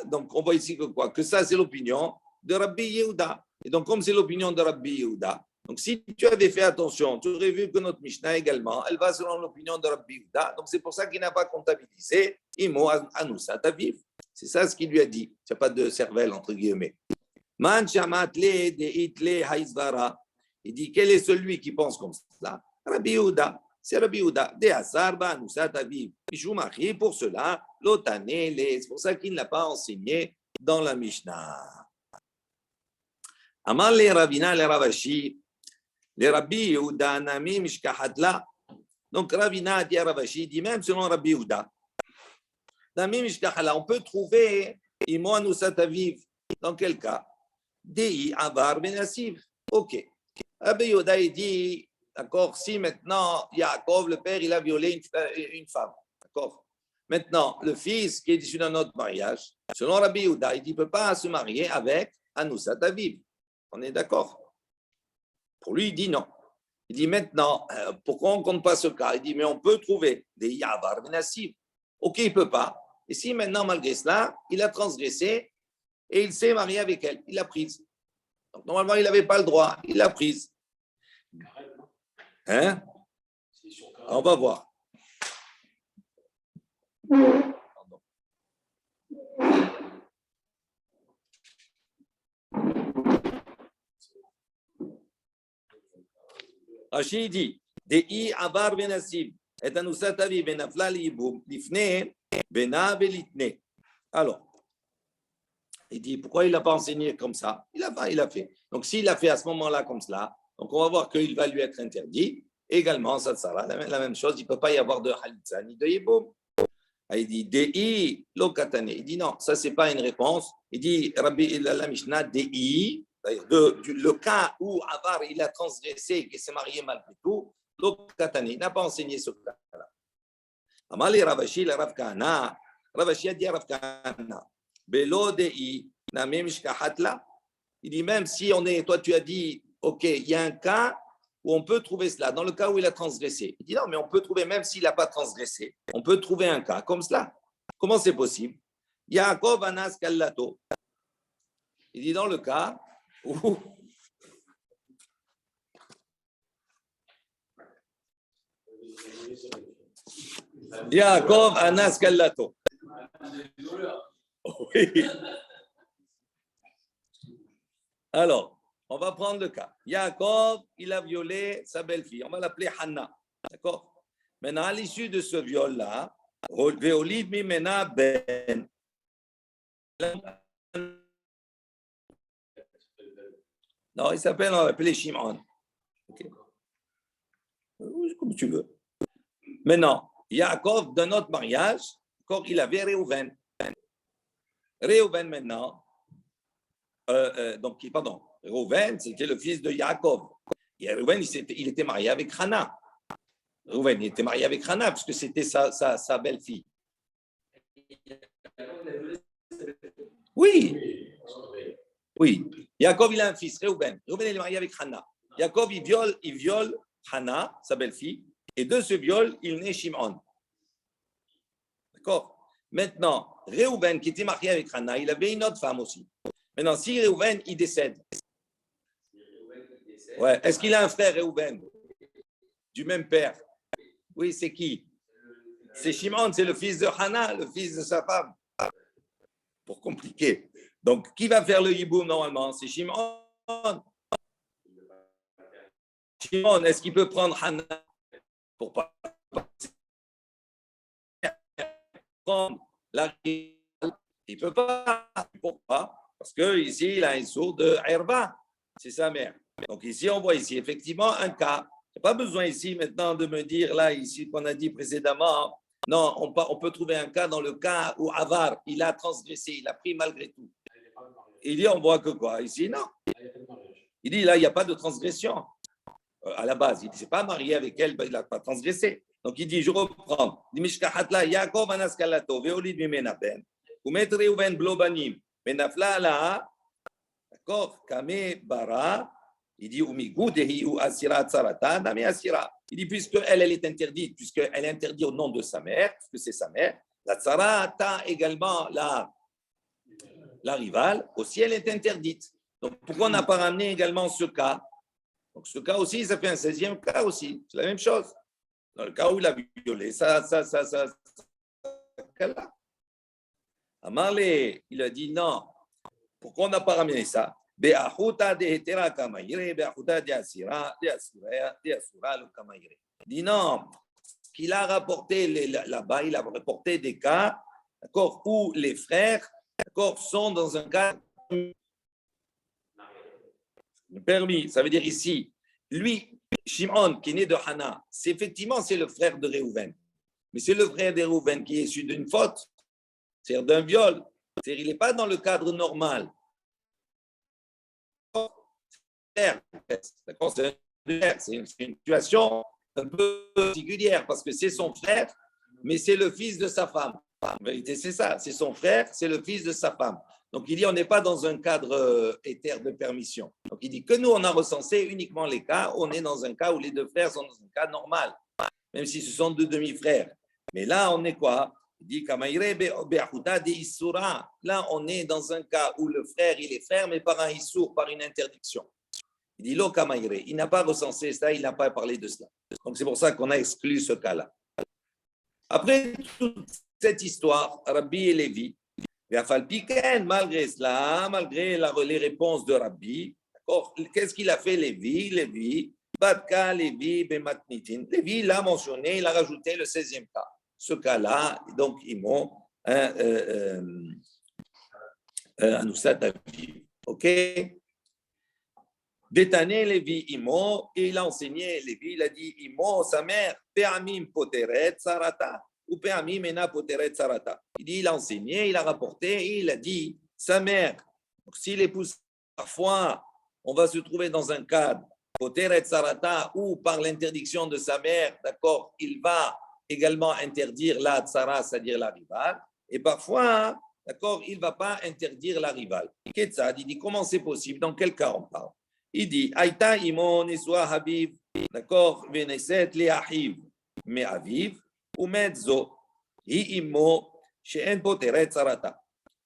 Donc, on voit ici que quoi? Que ça, c'est l'opinion de Rabbi Yehuda. Et donc, comme c'est l'opinion de Rabbi Yehuda, donc si tu avais fait attention, tu aurais vu que notre Mishnah également, elle va selon l'opinion de Rabbi Yehuda. Donc, c'est pour ça qu'il n'a pas comptabilisé Imo Anusat Aviv. C'est ça ce qu'il lui a dit. Il n'y a pas de cervelle, entre guillemets. Man shamatle de itle haizvara. Il dit, quel est celui qui pense comme ça? Rabbi Yehuda. C'est Rabbi Yehuda. De Asarba, Anusat Aviv. Mishumachri, pour cela, l'otanele. C'est pour ça qu'il ne l'a pas enseigné dans la Mishnah. Amal le Ravina, le Ravashi, le Rabbi Yehuda, Nami, Mishkahadla. Donc Ravina dit à Ravashi, dit même selon Rabbi Yehuda, Nami, Mishkahadla, on peut trouver Imo Anusat Aviv. Dans quel cas? Dei Avar Benassiv. Ok. Rabbi Yehuda, il dit, d'accord, si maintenant Yaakov, le père, il a violé une femme, d'accord. Maintenant, le fils qui est issu d'un autre mariage, selon Rabbi Yehuda, il dit, ne peut pas se marier avec Anusat Aviv. On est d'accord? Pour lui, il dit non. Il dit maintenant, pourquoi on ne compte pas ce cas? Il dit, mais on peut trouver des Yavar Benassiv. Ok, il ne peut pas. Et si maintenant, malgré cela, il a transgressé et il s'est marié avec elle, il l'a prise. Donc normalement, il n'avait pas le droit, il l'a prise. Hein? On va voir. Rachid dit, Dei avar benasim, et anusatavi benafla liboum, lifne, bena belitne. Alors, il dit, pourquoi il n'a pas enseigné comme ça? Il a fait. Donc, s'il a fait à ce moment-là comme cela, donc on va voir qu'il va lui être interdit. Également, ça sera la même chose, il ne peut pas y avoir de halitza ni de yiboum. Il dit, Dei lo katane. Il dit, non, ça, ce n'est pas une réponse. Il dit, Rabbi la Mishnah, Dei, le cas où Avar il a transgressé et s'est marié malgré tout, lo katane, il n'a pas enseigné ce cas-là. Amali Ravashi, la Rav Kahana, Ravashi a dit à Rav Kahana, Belo Dei, na même shkahatla. Il dit, même si on est, toi tu as dit, ok, il y a un cas où on peut trouver cela, dans le cas où il a transgressé. Il dit non, mais on peut trouver, même s'il n'a pas transgressé, on peut trouver un cas comme cela. Comment c'est possible? Yaakov Anas Kallato. Il dit dans le cas où Yaakov Anas Kallato. Oui. Alors, on va prendre le cas. Yaakov, il a violé sa belle-fille. On va l'appeler Hanna. D'accord? Maintenant, à l'issue de ce viol-là, Veolid Mimena Ben. Non, il s'appelle, on va l'appeler Shimon. Okay. Comme tu veux. Maintenant, Yaakov, d'un autre mariage, encore, il avait Réhouven. Réhouven, maintenant, Réhouven, c'était le fils de Yaakov. Et Réhouven, il était marié avec Hana. Réhouven, il était marié avec Hana, puisque c'était sa belle-fille. Oui. Yaakov, il a un fils, Réhouven. Réhouven, il est marié avec Hana. Yaakov, il viole Hana, sa belle-fille, et de ce viol, il naît Shimon. D'accord? Maintenant, Réhouven, qui était marié avec Hana, il avait une autre femme aussi. Maintenant, si Réhouven, il décède, ouais. Est-ce qu'il a un frère, Réhouven, du même père? Oui, c'est qui? C'est Shimon, c'est le fils de Hana, le fils de sa femme. Pour compliquer. Donc, qui va faire le hiboum normalement? C'est Shimon. Shimon, est-ce qu'il peut prendre Hana pour pas prendre la... Il ne peut pas. Pourquoi? Parce qu'ici, il a un sourd de Herba. C'est sa mère. Donc ici, on voit ici effectivement un cas. Il n'y a pas besoin ici maintenant de me dire, là, ici, qu'on a dit précédemment, non, on peut trouver un cas dans le cas où Avar, il a transgressé, il a pris malgré tout. Il dit, on voit que quoi? Ici, non. Il dit, là, il n'y a pas de transgression. À la base, il ne s'est pas marié avec elle, il n'a pas transgressé. Donc il dit, je reprends. Il dit, Yaakov anaskalato, veolid mimena ben, umet Reuven blobanim, menafla la, d'accord, kame bara. Il dit, Umigudehi ou asira tsarata, name asira. Il dit, puisqu'elle est interdite, puisqu'elle est interdite au nom de sa mère, puisque c'est sa mère, la tsarata également, la rivale, aussi elle est interdite. Donc pourquoi on n'a pas ramené également ce cas? Donc ce cas aussi, ça fait un 16e cas aussi. C'est la même chose. Dans le cas où il a violé, ça. Amarle, il a dit non. Pourquoi on n'a pas ramené ça? Il dit non. Ce qu'il a rapporté là-bas, il a rapporté des cas, d'accord, où les frères, d'accord, sont dans un cas permis. Ça veut dire ici, lui, Shimon, qui est né de Hana, c'est effectivement le frère de Réhouven. Mais c'est le frère de Réhouven qui est issu d'une faute, c'est-à-dire d'un viol. C'est-à-dire il n'est pas dans le cadre normal. D'accord, c'est une situation un peu particulière parce que c'est son frère, mais c'est le fils de sa femme. En vérité, c'est ça. C'est son frère, c'est le fils de sa femme. Donc, il dit, on n'est pas dans un cadre éther de permission. Donc, il dit que nous, on a recensé uniquement les cas. On est dans un cas où les deux frères sont dans un cas normal, même si ce sont deux demi-frères. Mais là, on est quoi? Il dit, là, on est dans un cas où le frère, il est frère, mais par un issour, par une interdiction. Il dit, lo kamaïre. Il n'a pas recensé ça, il n'a pas parlé de cela. Donc, c'est pour ça qu'on a exclu ce cas-là. Après toute cette histoire, Rabbi et Lévi, malgré cela, malgré les réponses de Rabbi, qu'est-ce qu'il a fait Lévi, Batka, Lévi, Bematnitin. Lévi l'a mentionné, il a rajouté le 16e cas. Ce cas-là, donc, ils m'ont Anousat Aviv. OK? Détané Lévi, Imo, et il a enseigné, Lévi, il a dit, Imo, sa mère, Pe'amim poteret sarata, ou Pe'amim ena poteret sarata. Il dit, il a enseigné, il a rapporté, et il a dit, sa mère, s'il épouse, parfois, on va se trouver dans un cadre, poteret sarata, ou par l'interdiction de sa mère, d'accord, il va également interdire la tsara, c'est-à-dire la rivale, et parfois, d'accord, il ne va pas interdire la rivale. Ketzad, il dit, comment c'est possible, dans quel cas on parle? Il dit, Aïta imon iswa habiv, d'accord, veneset le ahiv, me aviv, ou mezzo, hi imo, she'en poteret sarata.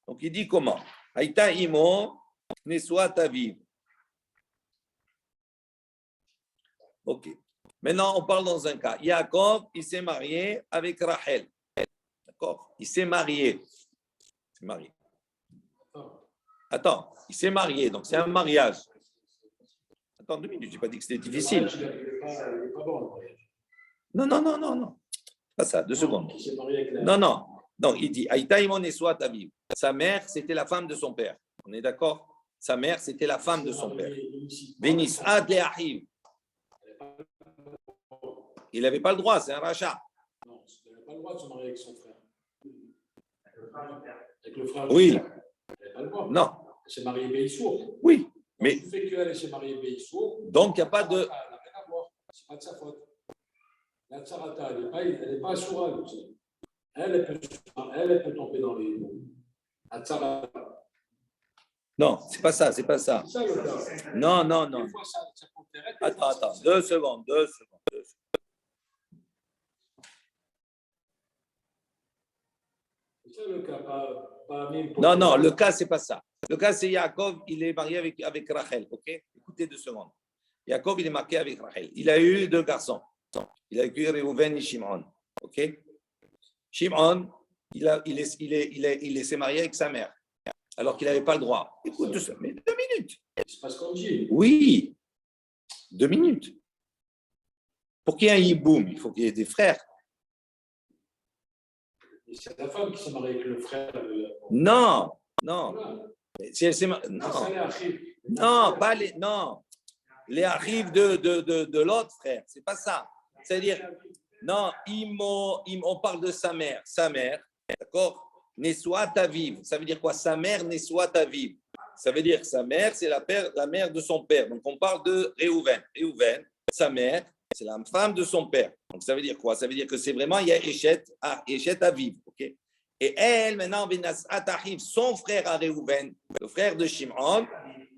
Donc il dit comment? Aïta imon niswa taviv. Ok. Maintenant, on parle dans un cas. Yaakov, il s'est marié avec Rachel. D'accord? Il s'est marié. Attends, il s'est marié, donc c'est un mariage. Attends 2 minutes, je n'ai pas dit que c'était difficile. Non. Pas ça, 2 secondes. Non. Donc, il dit, Aïta imon eswa taviv. Sa mère, c'était la femme de son père. On est d'accord? Sa mère, c'était la femme de son père. Vénis ad le ahiv. Il n'avait pas le droit, c'est un rachat. Non, il n'avait pas le droit de se marier avec son frère. Avec le frère. Oui. Il n'avait pas le droit. Non. Elle s'est mariée Beissour. Oui. Mais le fait qu'elle s'est mariée Beissour. Donc, il n'y a pas de. Elle n'a rien à voir. Ce n'est pas de sa faute. La tsarata, elle n'est pas assurable. Elle peut tomber dans les. La tsarata. Non, c'est pas ça. C'est ça le cas. Non. Des fois, ça intéresse. Attends. 2 secondes. C'est ça le cas, pas même. Non, le cas, c'est pas ça. Le cas, c'est Yaakov, il est marié avec Rachel. Ok? Écoutez 2 secondes. Yaakov, il est marié avec Rachel. Il a eu 2 garçons. Il a eu Reuven et Shimon. Ok? Shimon, il s'est marié avec sa mère, alors qu'il n'avait pas le droit. Écoute tout ça, mais 2 minutes. C'est pas ce qu'on dit. Oui, 2 minutes. Pour qu'il y ait un yiboum, il faut qu'il y ait des frères. Et c'est la femme qui s'est mariée avec le frère. Non. Voilà. Si elle s'est non, pas les. Non. Les arrives de l'autre frère, c'est pas ça. C'est-à-dire, non, on parle de sa mère. Sa mère, d'accord? Neswa taviv. Ça veut dire quoi? Sa mère, Neswa taviv. Ça veut dire que sa mère, c'est la mère de son père. Donc, on parle de Reuven. Reuven, sa mère, c'est la femme de son père. Donc, ça veut dire quoi? Ça veut dire que c'est vraiment, il y a Eshet Aviv. Okay? Et elle, maintenant, son frère à Reuven, le frère de Shimon,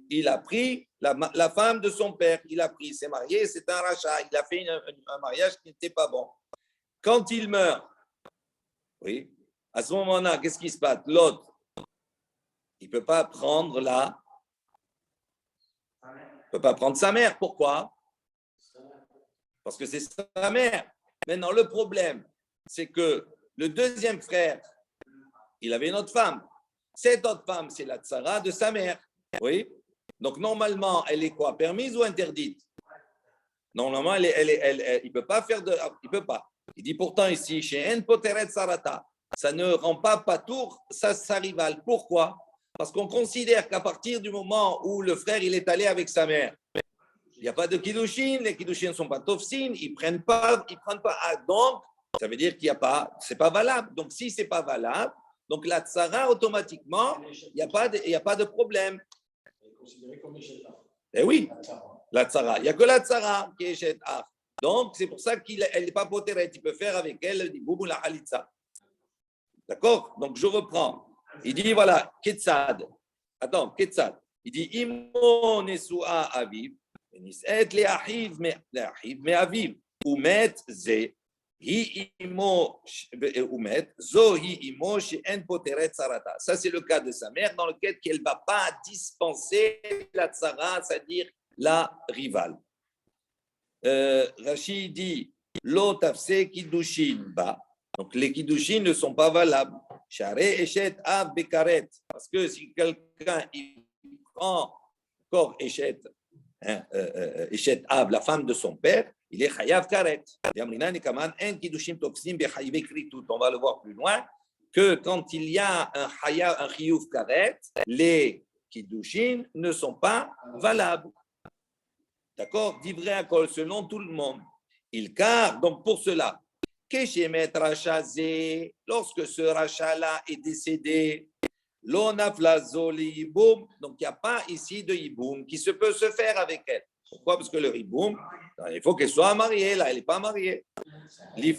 il a pris la femme de son père. Il s'est marié, c'est un rachat. Il a fait un mariage qui n'était pas bon. Quand il meurt, oui, à ce moment-là, qu'est-ce qui se passe? L'autre, il ne peut pas prendre sa mère. Pourquoi? Parce que c'est sa mère. Maintenant, le problème, c'est que le deuxième frère, il avait une autre femme. Cette autre femme, c'est la tsara de sa mère. Oui. Donc, normalement, elle est quoi? Permise ou interdite? Normalement, il ne peut pas faire de. Il peut pas. Il dit pourtant ici, chez En Poteret Sarata, ça ne rend pas patour sa rivale. Pourquoi? Parce qu'on considère qu'à partir du moment où le frère il est allé avec sa mère, il n'y a pas de kiddushin, les kiddushin ne sont pas tofsin, ils ne prennent pas. Ah, donc, ça veut dire qu'il n'y a pas, c'est pas valable. Donc, si ce n'est pas valable, donc la tsara, automatiquement, il n'y a pas de problème. Considéré comme Eshet Ach. Eh oui, la tsara. Il n'y a que la tsara qui est Eshet Ach. Donc, c'est pour ça qu'elle n'est pas poteret. Il peut faire avec elle du boubou la halitza. D'accord? Donc, je reprends. Il dit, voilà, Ketsad. Attends, Ketsad. Il dit, Imo Nesua Aviv, Nis'et le Achiv me Aviv, Umet Ze, Hi Imo Umet, Zo Hi Imo She'en Poteret Sarata. Ça, c'est le cas de sa mère dans lequel elle ne va pas dispenser la tsara, c'est-à-dire la rivale. Rachid dit, Lo Tafse Kiddushin Ba. Donc, les kiddushin ne sont pas valables. Share Eshet Av Bekaret. Parce que si quelqu'un prend encore Eshet, Eshet Av, la femme de son père, il est Chayav Karet. On va le voir plus loin, que quand il y a un Chiyuv Karet, les kiddushin ne sont pas valables. D'accord? Divrei Akol, selon tout le monde. Il car, donc pour cela, lorsque ce rachat-là est décédé, donc il n'y a pas ici de hiboum qui peut se faire avec elle. Pourquoi? Parce que le hiboum, il faut qu'elle soit mariée, là, elle n'est pas mariée. Donc,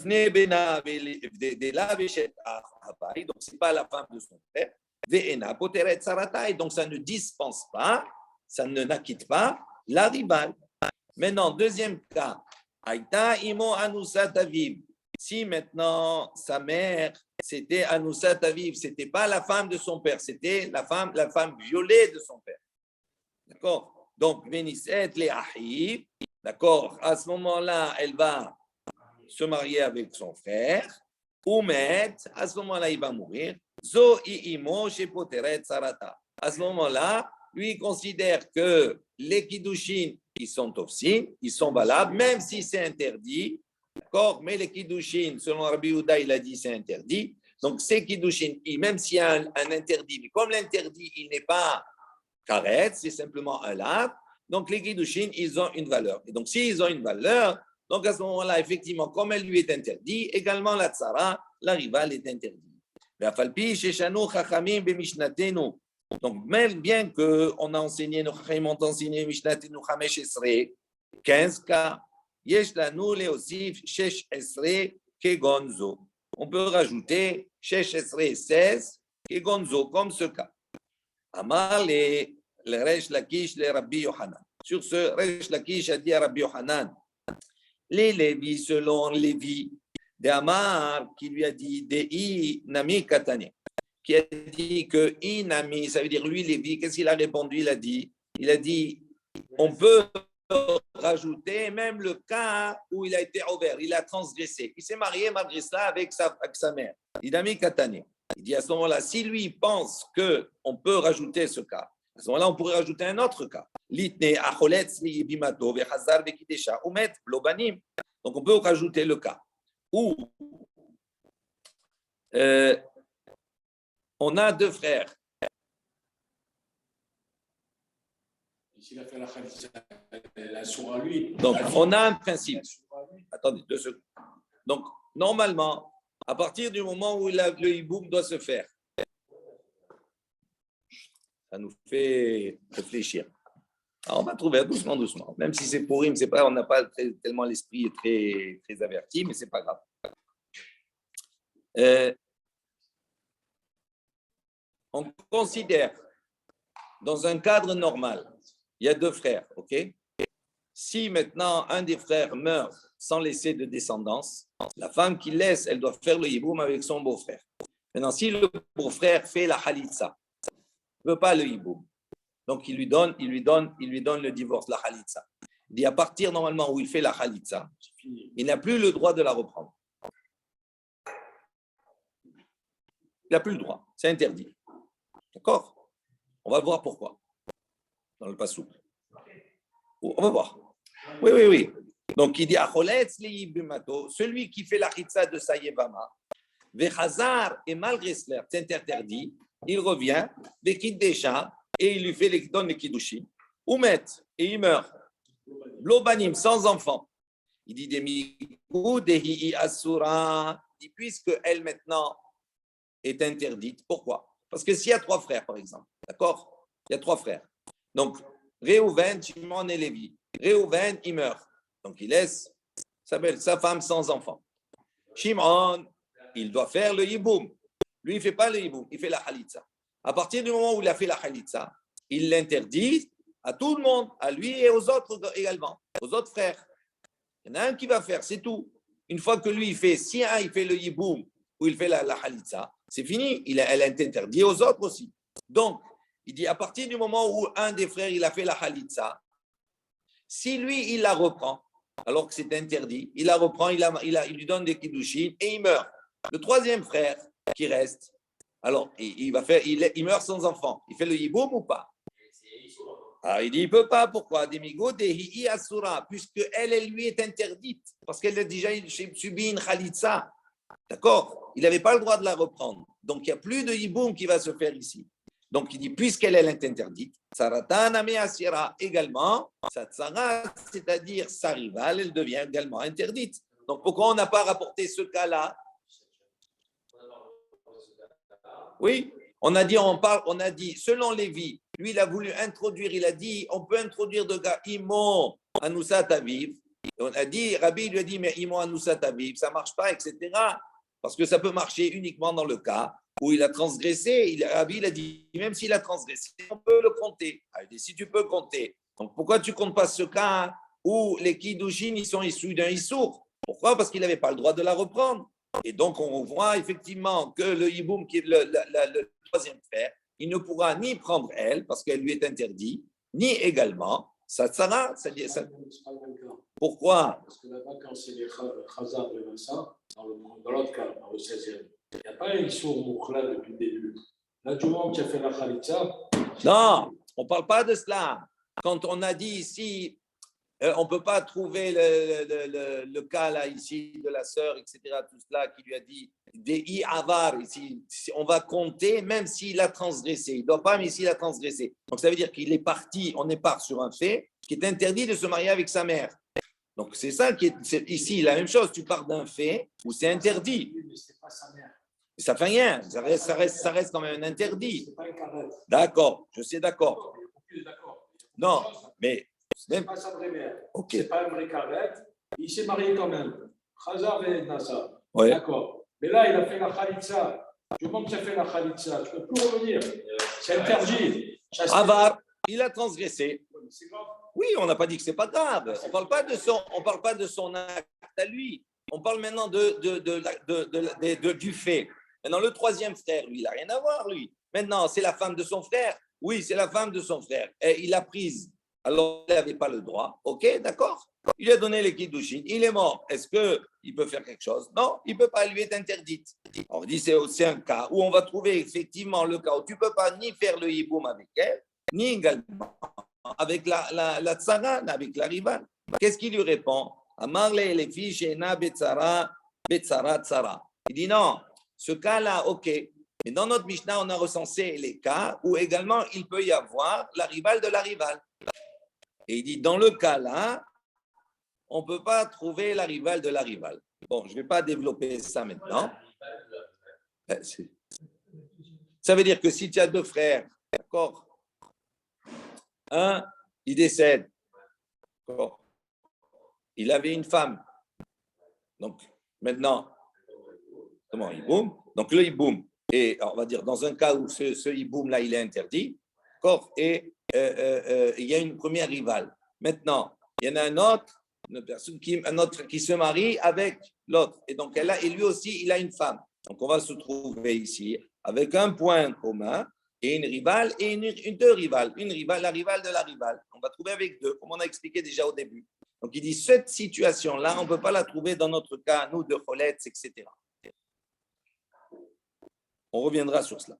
ce n'est pas la femme de son frère. Donc, ça ne dispense pas, ça ne n'acquitte pas la rivale. Maintenant, deuxième cas, Aïta imo anusat aviv. Si maintenant sa mère, c'était Anousat Aviv, ce n'était pas la femme de son père, c'était la femme violée de son père. D'accord? Donc, Vénisset les Ahiv, d'accord? À ce moment-là, elle va se marier avec son frère. Oumet, à ce moment-là, il va mourir. Zo imo chez Poteret Sarata. À ce moment-là, lui, il considère que les kiddushin, ils sont aussi, ils sont valables, même si c'est interdit. D'accord? Mais les kiddushin, selon Rabbi Yehuda, il a dit c'est interdit. Donc, ces kiddushin, même s'il y a un interdit, mais comme l'interdit, il n'est pas karet, c'est simplement un lav, donc les kiddushin, ils ont une valeur. Et donc, s'ils ont une valeur, donc à ce moment-là, effectivement, comme elle lui est interdite, également la tsara, la rivale est interdite. Donc, même bien qu'on a enseigné, nos chachamim ont enseigné Mishnatenu 15 cas, on peut rajouter 16 kegonzo, comme ce cas. Amar le Resh Lakish le Rabbi Yohanan. Sur ce, Resh Lakish a dit à Rabbi Yohanan, les Lévi, selon Lévi, de Amar, qui lui a dit, de I Nami Katane, qui a dit que I Nami, ça veut dire lui, Lévi, qu'est-ce qu'il a répondu? Il a dit, on peut rajouter même le cas où il a été ouvert, il a transgressé. Il s'est marié malgré ça avec sa mère. Il a mis Katane. Il dit à ce moment-là, si lui pense qu'on peut rajouter ce cas, à ce moment-là, on pourrait rajouter un autre cas. Donc, on peut rajouter le cas où on a deux frères. S'il a fait la khalitza, la sourd à lui. Donc, on a un principe. Attendez, 2 secondes. Donc, normalement, à partir du moment où le hiboum doit se faire, ça nous fait réfléchir. Alors, on va trouver doucement. Même si c'est pourri, c'est pas, on n'a pas tellement l'esprit très, très averti, mais c'est pas grave. On considère, dans un cadre normal, il y a 2 frères, ok? Si maintenant un des frères meurt sans laisser de descendance, la femme qu'il laisse, elle doit faire le hiboum avec son beau-frère. Maintenant, si le beau-frère fait la halitza, ne veut pas le hiboum, donc il lui donne le divorce, la halitza. Il dit à partir normalement où il fait la halitza, il n'a plus le droit de la reprendre. Il n'a plus le droit, c'est interdit. D'accord? On va voir pourquoi dans le passouk. On va voir. Oui. Donc, il dit celui qui fait la chitza de sa yevama, vechazar, et malgré cela, c'est interdit, il revient, vekidesha, et il lui fait donne les kiddushin, oumet, et il meurt. Blobanim, sans enfant. Il dit demiku dehi asura, puisque elle maintenant est interdite. Pourquoi? Parce que s'il y a 3 frères, par exemple, d'accord? Il y a 3 frères. Donc, Réhouven, Shimon et Lévi. Réhouven, il meurt. Donc, il laisse sa femme sans enfant. Shimon, il doit faire le hiboum. Lui, il ne fait pas le hiboum, il fait la halitza. À partir du moment où il a fait la halitza, il l'interdit à tout le monde, à lui et aux autres également, aux autres frères. Il y en a un qui va faire, c'est tout. Une fois que lui, il fait, si un, il fait le hiboum ou il fait la halitza, c'est fini. Elle est interdite aux autres aussi. Donc, il dit, à partir du moment où un des frères, il a fait la halitza, si lui, il la reprend, alors que c'est interdit, il la reprend, il lui donne des kiddushin et il meurt. Le troisième frère qui reste, alors il meurt sans enfant. Il fait le hiboum ou pas? Alors il dit, il ne peut pas. Pourquoi? Puisque elle lui est interdite. Parce qu'elle a déjà subi une khalitsa. D'accord? Il n'avait pas le droit de la reprendre. Donc il n'y a plus de hiboum qui va se faire ici. Donc il dit, puisqu'elle est interdite, Saratana Measira également, Satsara, c'est-à-dire sa rivale, elle devient également interdite. Donc pourquoi on n'a pas rapporté ce cas-là? Oui, on a dit, selon Lévi, lui il a voulu introduire, il a dit, on peut introduire de gars, Imo Anoussat Aviv. On a dit, Rabbi lui a dit, mais Imo Anoussat Aviv, ça ne marche pas, etc. Parce que ça peut marcher uniquement dans le cas où il a transgressé. Rabbi il a dit, même s'il a transgressé, on peut le compter. Il a dit, si tu peux compter. Donc pourquoi tu ne comptes pas ce cas où les Kiddushin, ils sont issus d'un Issour? Pourquoi? Parce qu'il n'avait pas le droit de la reprendre. Et donc, on voit effectivement que le hiboum, qui est le troisième frère, il ne pourra ni prendre elle, parce qu'elle lui est interdite, ni également sa tsara. Pourquoi? Parce que là-bas, quand c'est les Khazar de Massa, dans l'autre cas, dans le 16e, il n'y a pas un sourd moukla depuis le début. Là, du moment que tu as fait la Khalitza. Non, on ne parle pas de cela. Quand on a dit ici, on ne peut pas trouver le cas là, ici, de la sœur, etc., tout cela, qui lui a dit des i-avar, ici, on va compter, même s'il a transgressé. Il ne doit pas, mais s'il a transgressé. Donc, ça veut dire qu'il est parti, on est part sur un fait qui est interdit de se marier avec sa mère. Donc, c'est ça qui est ici, la même chose. Tu pars d'un fait où c'est interdit. Mais ce n'est pas sa mère. Ça ne fait rien, ça reste quand même un interdit. Ce n'est pas une carrette. D'accord, je suis d'accord. Non, mais. Ce n'est pas sa vraie mère. Okay. Ce n'est pas un vrai carrette. Il s'est marié quand même. Khazar et Nassa. Ouais. D'accord. Mais là, il a fait la Khalitza. Du moment que tu as fait la Khalitza, tu ne peux plus revenir. C'est interdit. Avar, il a transgressé. C'est grave. Oui, on n'a pas dit que ce n'est pas grave. On ne parle pas de son acte à lui. On parle maintenant du fait. Maintenant, le troisième frère, lui, il n'a rien à voir, lui. Maintenant, c'est la femme de son frère. Oui, c'est la femme de son frère. Et il l'a prise. Alors, il n'avait pas le droit. OK, d'accord. Il lui a donné les kiddushin. Il est mort. Est-ce qu'il peut faire quelque chose? Non, il ne peut pas. Elle lui est interdite. On dit c'est aussi un cas où on va trouver effectivement le cas où tu ne peux pas ni faire le hiboum avec elle, ni également avec la tsara, avec la rivale. Qu'est-ce qu'il lui répond? Amarle les filles shena betsara tsara. Il dit non, ce cas-là, OK. Mais dans notre Mishnah, on a recensé les cas où également il peut y avoir la rivale de la rivale. Et il dit, dans le cas-là, on ne peut pas trouver la rivale de la rivale. Bon, je ne vais pas développer ça maintenant. Ça veut dire que si tu as deux frères, d'accord, un, il décède, d'accord, il avait une femme. Donc, maintenant, comment, hiboum? Donc, le hiboum, et on va dire, dans un cas où ce hiboum-là, il est interdit, d'accord, et il y a une première rivale. Maintenant, il y en a un autre qui se marie avec l'autre. Et donc, et lui aussi, il a une femme. Donc, on va se trouver ici avec un point commun et une rivale et deux rivales. La rivale de la rivale. On va trouver avec deux, comme on a expliqué déjà au début. Donc, il dit, cette situation-là, on ne peut pas la trouver dans notre cas, nous, de Choletz, etc. On reviendra sur cela.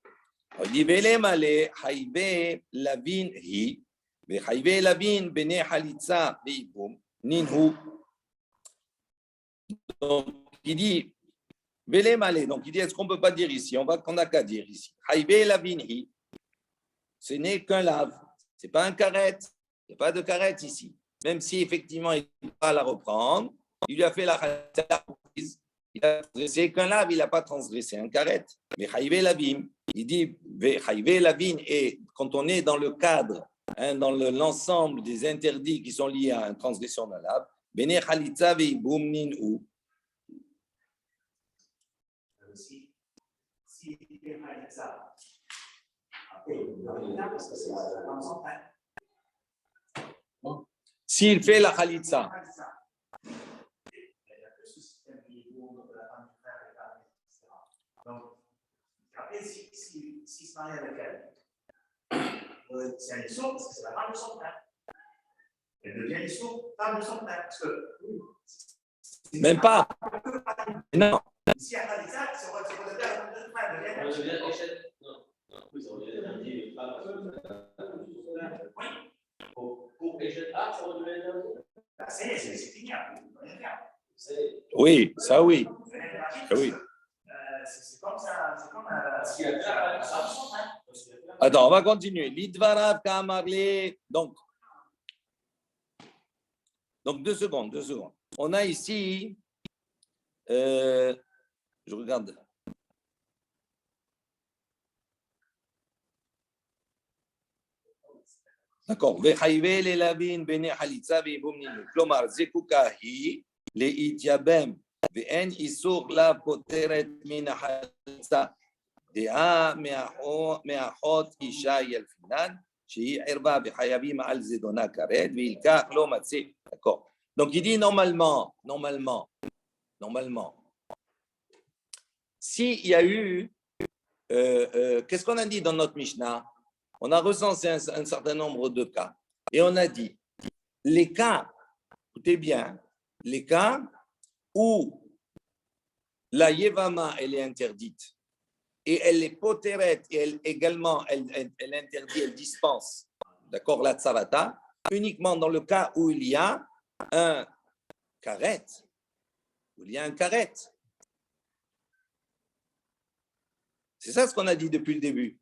Il dit, Vele male, haïbe lavin hi, ve haïbe lavin bene halitza veibum, ninhu. Donc, il dit, Vele male, donc il dit, est-ce qu'on ne peut pas dire ici? On n'a qu'à dire ici. Haïbe lavin hi, ce n'est qu'un lave, ce n'est pas un carrette, il n'y a pas de carrette ici. Même si effectivement il ne peut pas la reprendre, il lui a fait la halitza, il a transgressé qu'un lave, il n'a pas transgressé un carrette. Mais haïbe lavin, il dit, et quand on est dans le cadre, dans l'ensemble des interdits qui sont liés à une transgression d'un lave, bene chalitza veibum ninhu. Si s'il fait Khalitsa, après, il ne rien parce que c'est la femme sans frère. S'il fait la khalitsa. Il y a plus ce système qui est de la femme du frère et de la mère, etc. Donc, après, s'il se marie avec elle, c'est un issour parce que c'est la femme de son frère. Elle devient issour, femme de son frère. Parce que. Même pas. Non. Si elle a dit ça, ça va devenir la femme de son frère. On devient échec. Non. Oui, ça devient interdit. Oui. Pour échec A, ça va devenir interdit. C'est fini, on peut rien faire. Oui, ça oui. Oui. C'est comme ça, c'est comme Attends, on va continuer. Lidvarav Kamarle. Donc 2 secondes, 2 secondes. On a ici, je regarde. D'accord. Vechayve le lavin bene halitza veibumninu. Klomar zekukahi le ityabem ve'en isur la poteret min halitza dea me'achot isha yelfinan shehi irba vechayavim al zedona karet ve'ilkach lo matse. D'accord. Donc il dit normalement, s'il y a eu, qu'est-ce qu'on a dit dans notre Mishnah? On a recensé un certain nombre de cas. Et on a dit, les cas, écoutez bien, les cas où la Yevama, elle est interdite, et elle est potérette, et elle également, elle interdit, elle dispense, d'accord, la tsarata, uniquement dans le cas où il y a un karet, C'est ça ce qu'on a dit depuis le début.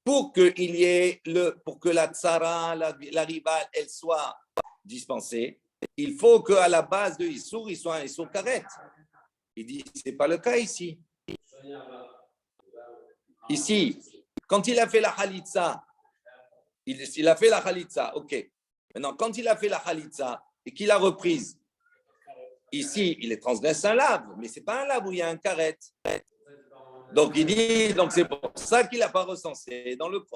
Pour qu'il y ait pour que la tsara, la rivale, elle soit dispensée, il faut qu'à la base de Issour, il soit un Issour karet. Il dit, ce n'est pas le cas ici. Ici, quand il a fait la khalitsa, il a fait la khalitsa, ok. Maintenant, quand il a fait la khalitsa et qu'il a reprise, ici, il est transgressé un lave, mais ce n'est pas un lave où il y a un karet. Donc il dit, donc c'est pour ça qu'il n'a pas recensé dans le truc.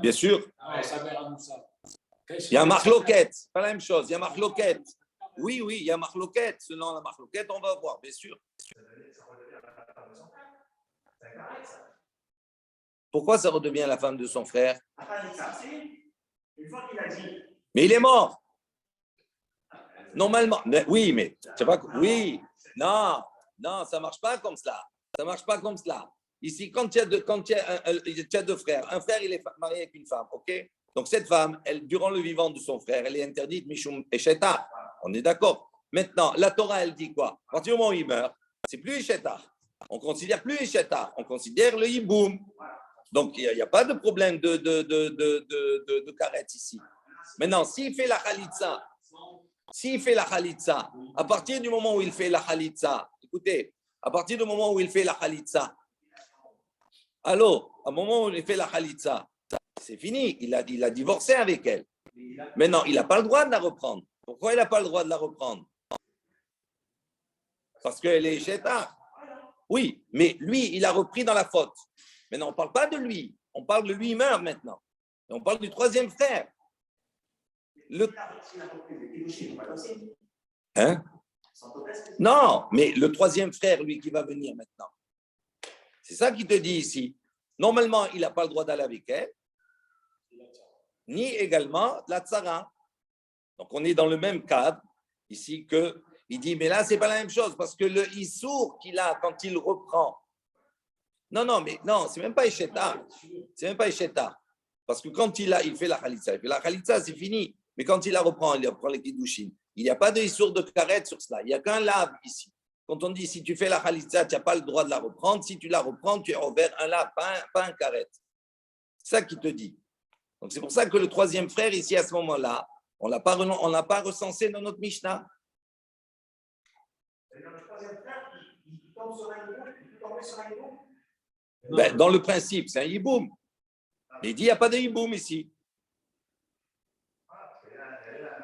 Bien sûr. Il y a marloquette, pas la même chose. Il y a marloquette. Oui, il y a marloquette. Selon la marloquette, on va voir, bien sûr. Pourquoi ça redevient la femme de son frère? Mais il est mort. Normalement, oui, mais c'est pas. Oui, non, ça marche pas comme cela. Ça marche pas comme cela. Ici, quand il y a deux frères, un frère il est marié avec une femme, ok. Donc cette femme, elle, durant le vivant de son frère, elle est interdite mishum esheta. On est d'accord. Maintenant, la Torah, elle dit quoi? À partir du moment où il meurt, c'est plus esheta. On considère plus esheta. On considère le hiboum. Donc il n'y a pas de problème de karet ici. Maintenant, s'il fait la khalitsa. À partir du moment où il fait la khalitsa, écoutez, à partir du moment où il fait la khalitsa, au moment où il fait la khalitsa, c'est fini, il a divorcé avec elle. Maintenant, il n'a pas le droit de la reprendre. Pourquoi il n'a pas le droit de la reprendre? Parce qu'elle est chéta. Oui, mais lui, il a repris dans la faute. Maintenant, on ne parle pas de lui, on parle de lui, il meurt maintenant. Et on parle du troisième frère. Hein? Non, mais le troisième frère, lui, qui va venir maintenant. C'est ça qu'il te dit ici. Normalement, il n'a pas le droit d'aller avec elle, ni également la tsara. Donc, on est dans le même cadre ici que il dit, mais là, ce n'est pas la même chose parce que le issour qu'il a quand il reprend. Non, c'est même pas Esheta. C'est même pas Esheta. Parce que quand il fait la khalitsa, c'est fini. Mais quand il la reprend les kiddushin, il n'y a pas de issour de karet sur cela. Il n'y a qu'un lave ici. Quand on dit si tu fais la khalitsa, tu n'as pas le droit de la reprendre. Si tu la reprends, tu es envers un lave, pas un karet. C'est ça qu'il te dit. Donc c'est pour ça que le troisième frère, ici, à ce moment-là, on ne l'a pas recensé dans notre Mishnah. Le troisième frère, il tombe sur un hiboum, il peut tomber sur un hiboum. Ben, dans le principe, c'est un hiboum. Mais il dit il n'y a pas de hiboum ici.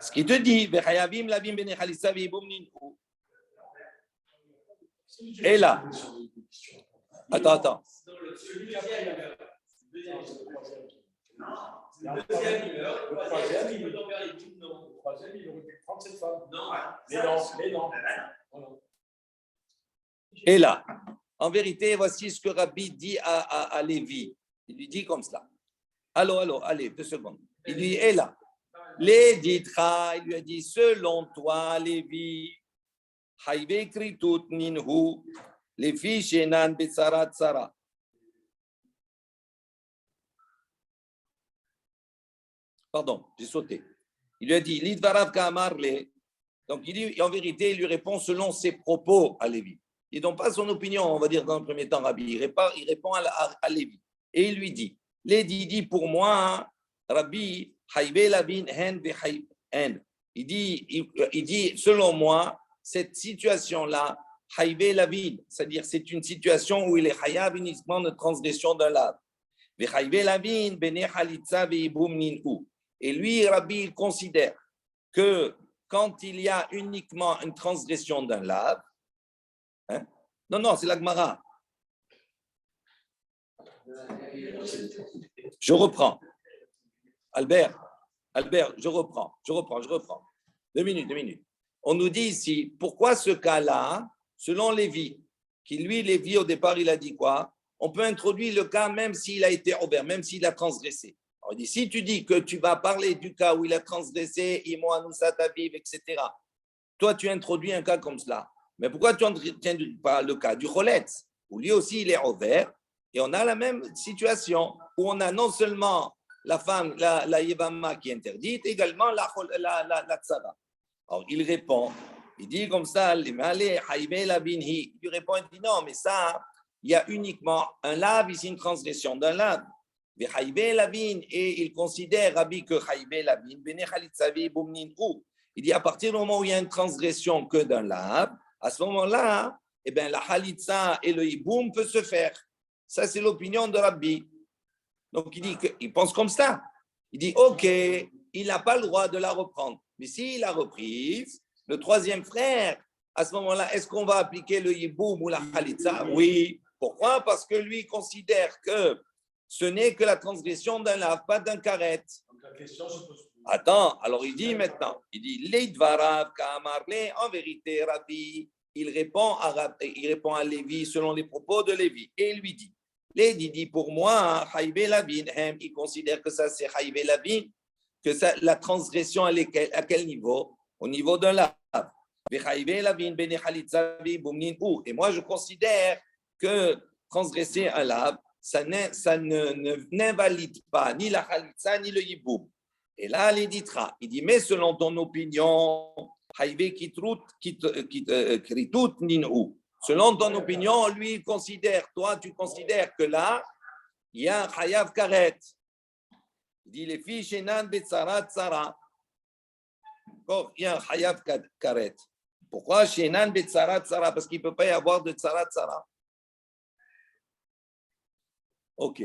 Ce qui te dit, Vechayavim lavim bene chalitza veibum ninhu. Et là, attends. Celui qui a pris la deuxième, Le deuxième, il meurt. le Le troisième, troisième, il peut en faire les tout, non. Le troisième, il aurait pu prendre cette femme. Non. Mais non. Voilà. Et là, en vérité, voici ce que Rabbi dit à Lévi. Il lui dit comme cela. Allez, 2 secondes. Il dit, et là, les ditra, il lui a dit, selon toi, Lévi, Haïve Kritut Ninhu, les filles Shenan Betsarat Sara. Pardon, j'ai sauté. Il lui a dit, Lidvarav Kamarle. Donc, il dit, en vérité, il lui répond selon ses propos à Lévi. Il ne donne pas son opinion, on va dire, dans le premier temps, Rabbi. Il répond à Lévi. Et il lui dit, Lévi dit, pour moi, Rabbi, Haïve Lavin Hen Vehaïv Hen. Il dit, selon moi, cette situation-là, Haïve Lavin, c'est-à-dire c'est une situation où il est Hayav uniquement de transgression d'un lave. Vehaïve Lavin Bene Chalitza Veibum Ninhu. Et lui, Rabbi, il considère que quand il y a uniquement une transgression d'un lave, non, c'est la Gemara. Je reprends. Albert, je reprends. 2 minutes. On nous dit ici, pourquoi ce cas-là, selon Lévi, qui lui, Lévi, au départ, il a dit quoi? On peut introduire le cas même s'il a été ouvert, même s'il a transgressé. On dit, si tu dis que tu vas parler du cas où il a transgressé, Imo Anoussa Taviv, etc., toi, tu introduis un cas comme cela. Mais pourquoi tu tiens pas le cas du Choletz, où lui aussi, il est ouvert, et on a la même situation, où on a non seulement la femme, la Yevama qui est interdite, également la Tzara. Alors, il répond, il dit comme ça, il lui répond, il dit non, mais ça, il y a uniquement un lave, ici une transgression d'un lave. Et il considère, Rabbi, que il dit à partir du moment où il y a une transgression que d'un lave, à ce moment-là, eh bien, la halitza et le hiboum peut se faire. Ça, c'est l'opinion de Rabbi. Donc, il dit qu'il pense comme ça. Il dit, OK, il n'a pas le droit de la reprendre. Mais s'il l'a reprise, le troisième frère, à ce moment-là, est-ce qu'on va appliquer le hiboum ou la halitza? Oui. Pourquoi? Parce que lui considère que ce n'est que la transgression d'un lave, pas d'un karet. Donc la question se pose. Attends, alors il dit maintenant, il dit Leidvarav Kamarle, en vérité, Rabbi, il répond à Lévi selon les propos de Lévi. Et il lui dit, Lévi dit pour moi, Haïve Lavin, il considère que ça c'est Haïve Lavin, que ça, la transgression elle est à quel niveau? Au niveau d'un lave. Et moi je considère que transgresser un lave, ça n'invalide pas ni la Khalitza ni le Yiboum. Et là, il dit, mais selon ton opinion, selon ton opinion, lui, il considère, toi, tu considères que là, il y a un Chayav Karet. Il dit, les filles, Shenan Betsarat Tsara. Il y a un Chayav Karet. Pourquoi Shenan Betsarat Tsara? Parce qu'il ne peut pas y avoir de Tsarat Tsara. Ok.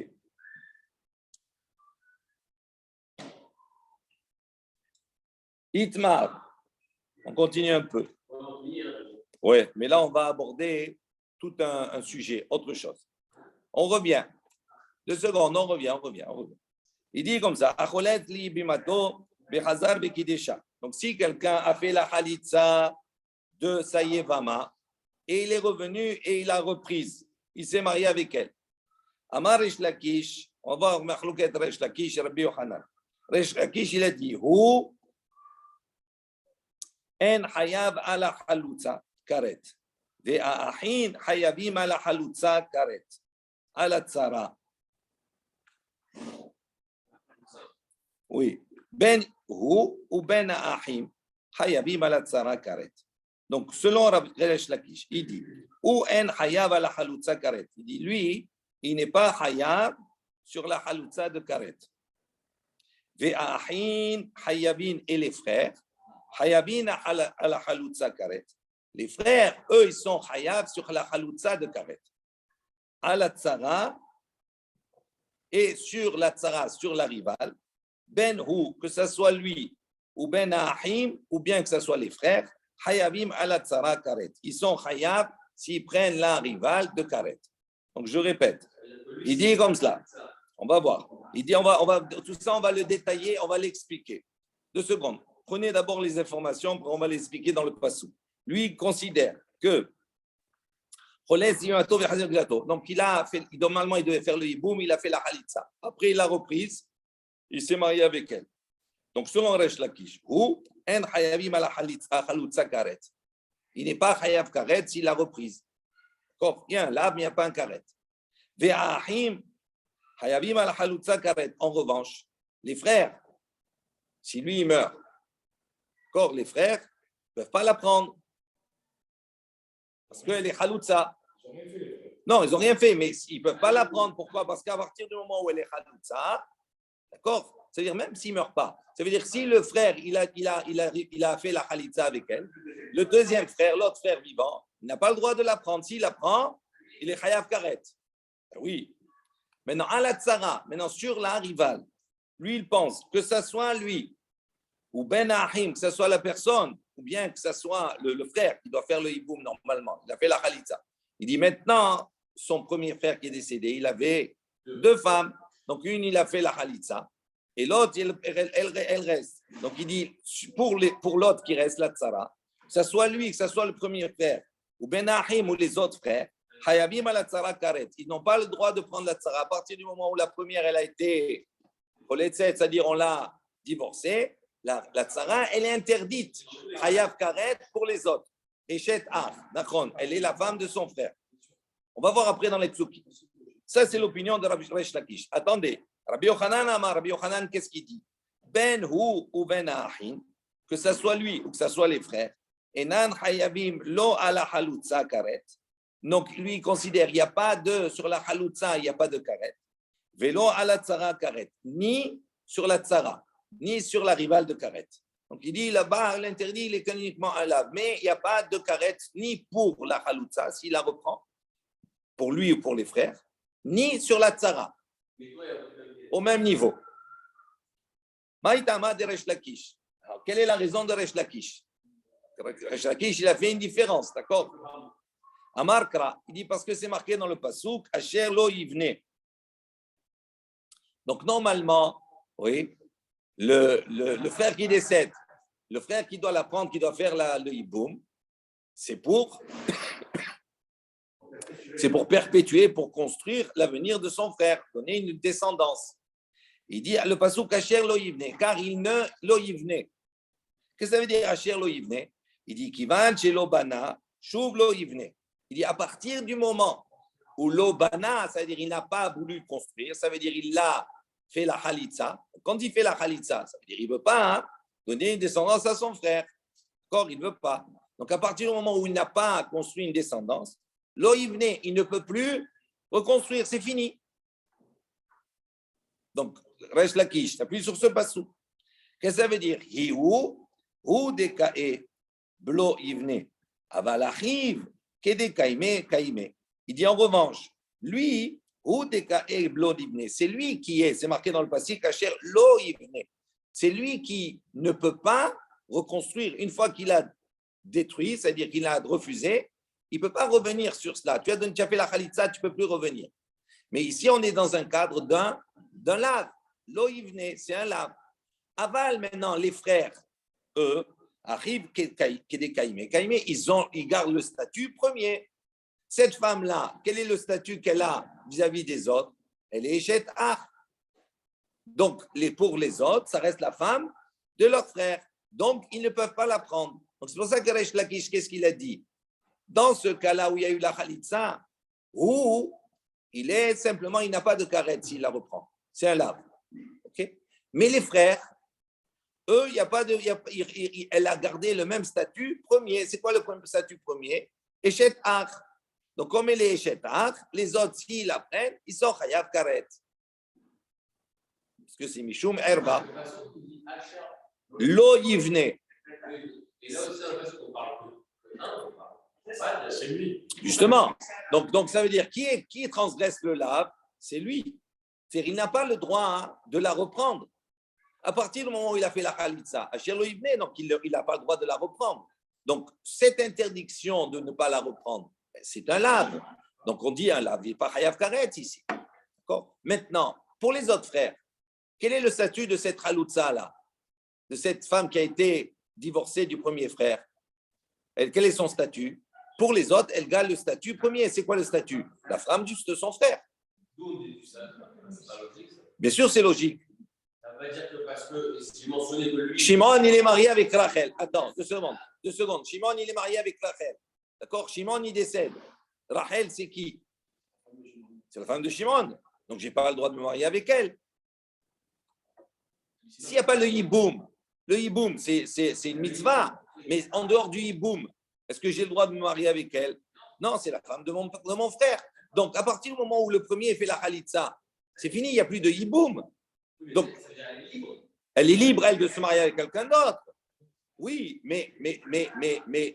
Itmar. On continue un peu. Oui, mais là, on va aborder tout un sujet, autre chose. On revient. 2 secondes, on revient. Il dit comme ça, Acholet li bimato bechazar bekidesha. Donc, si quelqu'un a fait la halitza de sa yevama et il est revenu et il a reprise, il s'est marié avec elle. Amar Resh Lakish, on va voir Machlouket Resh Lakish, Rabbi Yochanan. Resh Lakish, il a dit, Hu en hayav ala halutza karet. Ve'ahin hayavim ala halutza karet. Ala tzara. Oui. Ben hu ou ben ahim hayavim ala tzara karet. Donc, selon Resh Lakish, il dit, ou en hayav ala halutza karet. Il dit, lui, il n'est pas hayav sur la halutza de karet. Ve'ahin hayavin et les frères, hayavin ala halutza karet. Les frères, eux, ils sont hayav sur la halutza de karet. Ala tzara et sur la tzara, sur la rivale, ben hu, que ce soit lui ou ben ahim, ou bien que ce soit les frères, hayavim ala tsara karet. Ils sont hayab s'ils prennent la rivale de karet. Donc je répète, il dit comme cela. On va voir. Il dit, tout ça, on va le détailler, on va l'expliquer. 2 secondes. Prenez d'abord les informations, on va l'expliquer dans le passou. Lui, il considère que donc il a fait, normalement il devait faire le hiboum, il a fait la halitza. Après il l'a reprise, il s'est marié avec elle. Donc selon Resh Lakish, il n'est pas chayav karet s'il l'a reprise. D'accord, il y a un lave, mais il n'y a pas un karet. En revanche, les frères, si lui il meurt, d'accord, les frères ne peuvent pas la prendre. Parce qu'elle est chaloutza. Non, ils n'ont rien fait, mais ils ne peuvent pas la prendre. Pourquoi? Parce qu'à partir du moment où elle est chaloutza, d'accord, c'est-à-dire même s'il ne meurt pas, ça veut dire si le frère il a fait la chalitza avec elle, le deuxième frère, l'autre frère vivant, il n'a pas le droit de la prendre. S'il la prend, il est chayav karet. Oui. Maintenant, à la tsara, maintenant sur la rivale, lui il pense que ce soit lui ou ben ahim, que ce soit la personne, ou bien que ce soit le frère qui doit faire le hiboum normalement, il a fait la khalitza. Il dit maintenant, son premier frère qui est décédé, il avait 2 femmes, donc une il a fait la khalitza, et l'autre elle reste. Donc il dit pour l'autre qui reste la tsara, que ce soit lui, que ce soit le premier frère, ou ben ahim ou les autres frères, hayabim ala tsara karet, ils n'ont pas le droit de prendre la tsara à partir du moment où la première elle a été c'est-à-dire on l'a divorcée. La tsara, elle est interdite. Hayav karet pour les autres. Eshet af, d'accord. Elle est la femme de son frère. On va voir après dans les psukim. Ça, c'est l'opinion de Rabbi Resh Lakish. Attendez. Rabbi Yochanan Amar, Rabbi Yochanan, qu'est-ce qu'il dit? Ben hu ou ben ahin, que ce soit lui ou que ce soit les frères, enan hayavim lo ala halutza karet. Donc, lui, il considère qu'il n'y a pas de, sur la halutza, il n'y a pas de karet. Velo ala tsara karet. Ni sur la tsara, ni sur la rivale de karet. Donc il dit là-bas, l'interdit, il est uniquement un lave, mais il n'y a pas de karet ni pour la haloutza, s'il la reprend, pour lui ou pour les frères, ni sur la tsara, au même niveau. Maïtama de Resh Lakish. Alors, quelle est la raison de Resh Lakish? Resh Lakish, il a fait une différence, d'accord? Amarkra, il dit parce que c'est marqué dans le pasuk, Asher lo yivne. Donc normalement, oui, le frère qui décède, le frère qui doit la prendre, qui doit faire le hiboum, c'est pour perpétuer, pour construire l'avenir de son frère, donner une descendance. Il dit le pasuk Asher lo yivne, car il ne lo yivne. Qu'est-ce que ça veut dire Asher lo yivne? Il dit Kivan shelo bana, shuv lo yivne. Il dit à partir du moment où lo bana, ça veut dire il n'a pas voulu construire, ça veut dire il l'a fait la halitza. Quand il fait la halitza, ça veut dire qu'il ne veut pas donner une descendance à son frère. D'accord, il ne veut pas. Donc à partir du moment où il n'a pas construit une descendance, lo yivne, il ne peut plus reconstruire, c'est fini. Donc, Resh Lakish, tu appuies sur ce passou. Qu'est-ce que ça veut dire? Hiu, ou dekae, blo yivne, aval achiv, kede kaime, kaime. Il dit en revanche, lui, c'est lui qui est, c'est marqué dans le passé, Kacher lo yivne. C'est lui qui ne peut pas reconstruire une fois qu'il a détruit, c'est-à-dire qu'il a refusé, il ne peut pas revenir sur cela. Tu as fait la khalitza, tu ne peux plus revenir. Mais ici, on est dans un cadre d'un lave. Lo yivne, c'est un lave. Aval, maintenant, les frères, eux, arrivent, ils gardent le statut premier. Cette femme-là, quel est le statut qu'elle a vis-à-vis des autres? Elle est Eshet Ach. Donc, pour les autres, ça reste la femme de leur frère. Donc, ils ne peuvent pas la prendre. Donc, c'est pour ça que Resh Lakish, qu'est-ce qu'il a dit? Dans ce cas-là où il y a eu la Khalitza, où il n'a pas de karet s'il la reprend. C'est un lave. Okay? Mais les frères, eux, elle a gardé le même statut premier. C'est quoi le statut premier? Eshet Ach. Donc, comme elle est Eshetach, les autres, s'ils la prennent, ils sont Chayav Karet. Parce que c'est Mishum Erba. Lo Yivne. Et là aussi, on parle c'est lui. Justement. Donc, ça veut dire qui transgresse le lave? C'est lui. C'est-à-dire, il n'a pas le droit de la reprendre. À partir du moment où il a fait la Khalitsa, Asher lo yibne, donc il n'a pas le droit de la reprendre. Donc, cette interdiction de ne pas la reprendre, c'est un lave. Donc, on dit un lave, il n'est pas Chayav Karet ici. D'accord? Maintenant, pour les autres frères, quel est le statut de cette Khalitsa-là, de cette femme qui a été divorcée du premier frère? Quel est son statut? Pour les autres, elle gagne le statut premier. C'est quoi le statut? La femme de son frère. Bien sûr, c'est logique. Ça veut dire que parce que j'ai mentionné que lui. Shimon, il est marié avec Rachel. Attends, 2 secondes. Shimon, il est marié avec Rachel. D'accord? Shimon, il décède. Rachel, c'est qui? C'est la femme de Shimon. Donc, je n'ai pas le droit de me marier avec elle. S'il n'y a pas le hiboum, c'est une mitzvah. Mais en dehors du hiboum, est-ce que j'ai le droit de me marier avec elle? Non, c'est la femme de mon frère. Donc, à partir du moment où le premier fait la khalitsa, c'est fini, il n'y a plus de hiboum. Donc, elle est libre, elle, de se marier avec quelqu'un d'autre. Oui, mais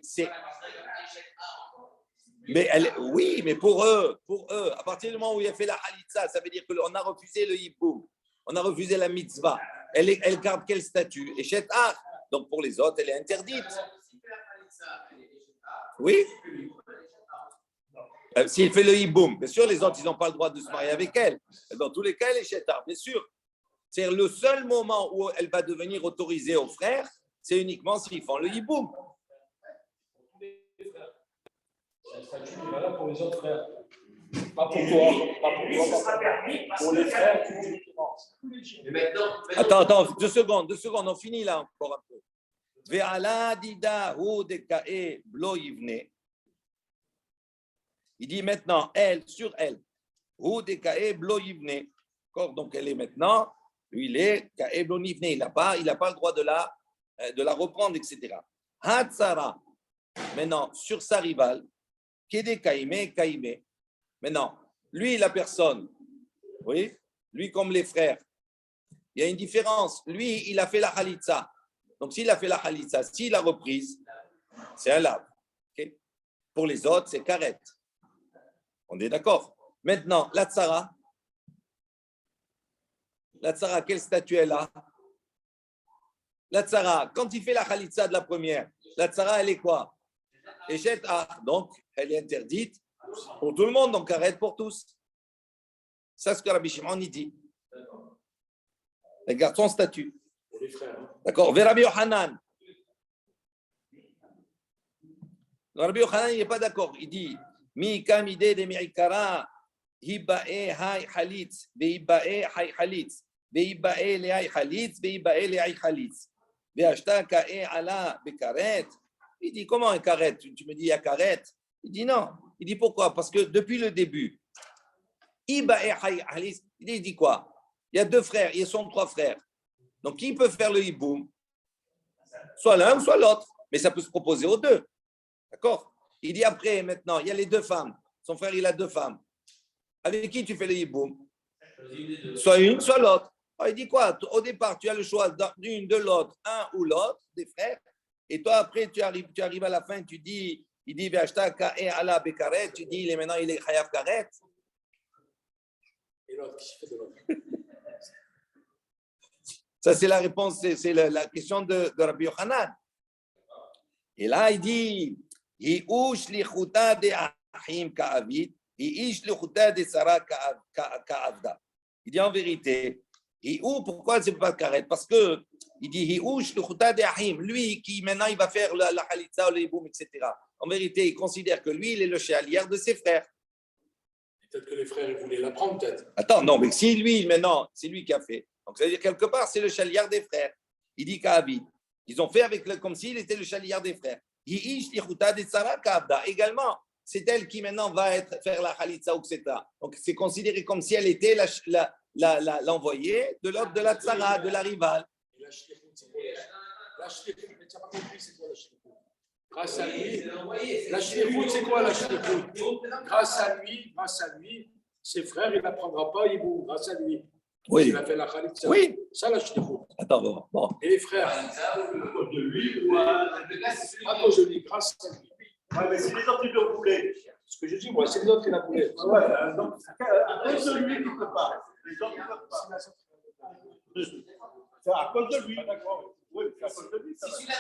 c'est. Oui, mais pour eux, à partir du moment où il a fait la khalitsa, ça veut dire qu'on a refusé le hiboum, on a refusé la mitzvah. Elle garde quel statut? Échet ah. Donc, pour les autres, elle est interdite. Oui. S'il fait le hiboum, bien sûr, les autres, ils n'ont pas le droit de se marier avec elle. Dans tous les cas, elle est chétard, bien sûr. C'est le seul moment où elle va devenir autorisée aux frères, c'est uniquement s'ils font le hiboum. C'est un statut qui est valable pour les autres frères. Pas pour toi. Pour les frères, Mais maintenant. Attends, 2 secondes, on finit là encore un peu. Il dit maintenant, sur elle, donc elle est maintenant, lui il est, il n'a pas le droit de la reprendre, etc. Hatsara, maintenant, sur sa rivale, Kede Kaime. Maintenant, lui, la personne, oui, lui comme les frères, il y a une différence. Lui, il a fait la khalitsa. Donc, s'il a fait la khalitsa, s'il a reprise, c'est un lave. Okay? Pour les autres, c'est karet. On est d'accord. Maintenant, la tsara, quel statut elle a? La tsara, quand il fait la khalitsa de la première, la tsara, elle est quoi? Échet ah. Donc, elle est interdite pour tout le monde, donc karet pour tous. C'est ce que Rabbi Shimon dit. Elle garde son statut. D'accord. Rabbi Yochanan. Rabbi Yochanan, il n'est pas d'accord. Il dit Mi kamide de mi'ikara hibae hay halitz veibae hay halitz veibae le hay halitz veibae le hay halitz ve'ashta ka'e ala bekaret. Il dit comment un karet? Tu me dis il y a karet? Il dit non. Il dit pourquoi? Parce que depuis le début, hibae hay halitz. Il dit quoi? Il y a 2 frères, ils sont 3 frères. Donc, qui peut faire le hiboum? Soit l'un ou soit l'autre. Mais ça peut se proposer aux 2. D'accord? Il dit après, maintenant, il y a les 2 femmes. Son frère, il a 2 femmes. Avec qui tu fais le hiboum? Soit une, soit l'autre. Alors, il dit quoi? Au départ, tu as le choix d'une, de l'autre, un ou l'autre, des frères. Et toi, après, tu arrives à la fin, tu dis, il dit, et ala bekaret, tu dis, maintenant, il est chayav karet. Et l'autre, qui fait de l'autre? Ça, c'est la réponse, c'est la question de Rabbi Yochanan. Et là, il dit, il dit en vérité, pourquoi c'est pas karet? Parce que il dit lui qui maintenant il va faire la khalitza, le hiboum, etc. En vérité, il considère que lui, il est le chalier de ses frères. Peut-être que les frères ils voulaient la prendre, peut-être. Attends, non, mais si lui, maintenant, c'est lui qui a fait. Donc, ça veut dire quelque part, c'est le chaliard des frères. Il dit Ka'avid. Ils ont fait comme s'il était le chaliard des frères. Également, c'est elle qui maintenant va faire la khalitza, etc. Donc, c'est considéré comme si elle était l'envoyée de l'autre de la tsara, de la rivale. Et la shlichut, c'est quoi? La shlichut, mais tu n'as pas compris, c'est quoi la shlichut? Grâce à lui, la shlichut, c'est quoi la shlichut? Grâce à lui, ses frères, il n'apprendra pas, il boue, grâce à lui. Oui. Il a fait la khalitza. Oui. Ça, la shlichut. Attends, bon. Et les frères? De lui ou À cause de lui, grâce à lui. Oui, mais c'est les autres qui l'ont voulu. Ce que je dis, moi, c'est les autres qui l'ont voulu. Ouais, donc, à cause de lui, il ne peut pas. Les autres ne peuvent pas. C'est à cause de lui. D'accord. Oui, c'est à cause de lui. Si celui-là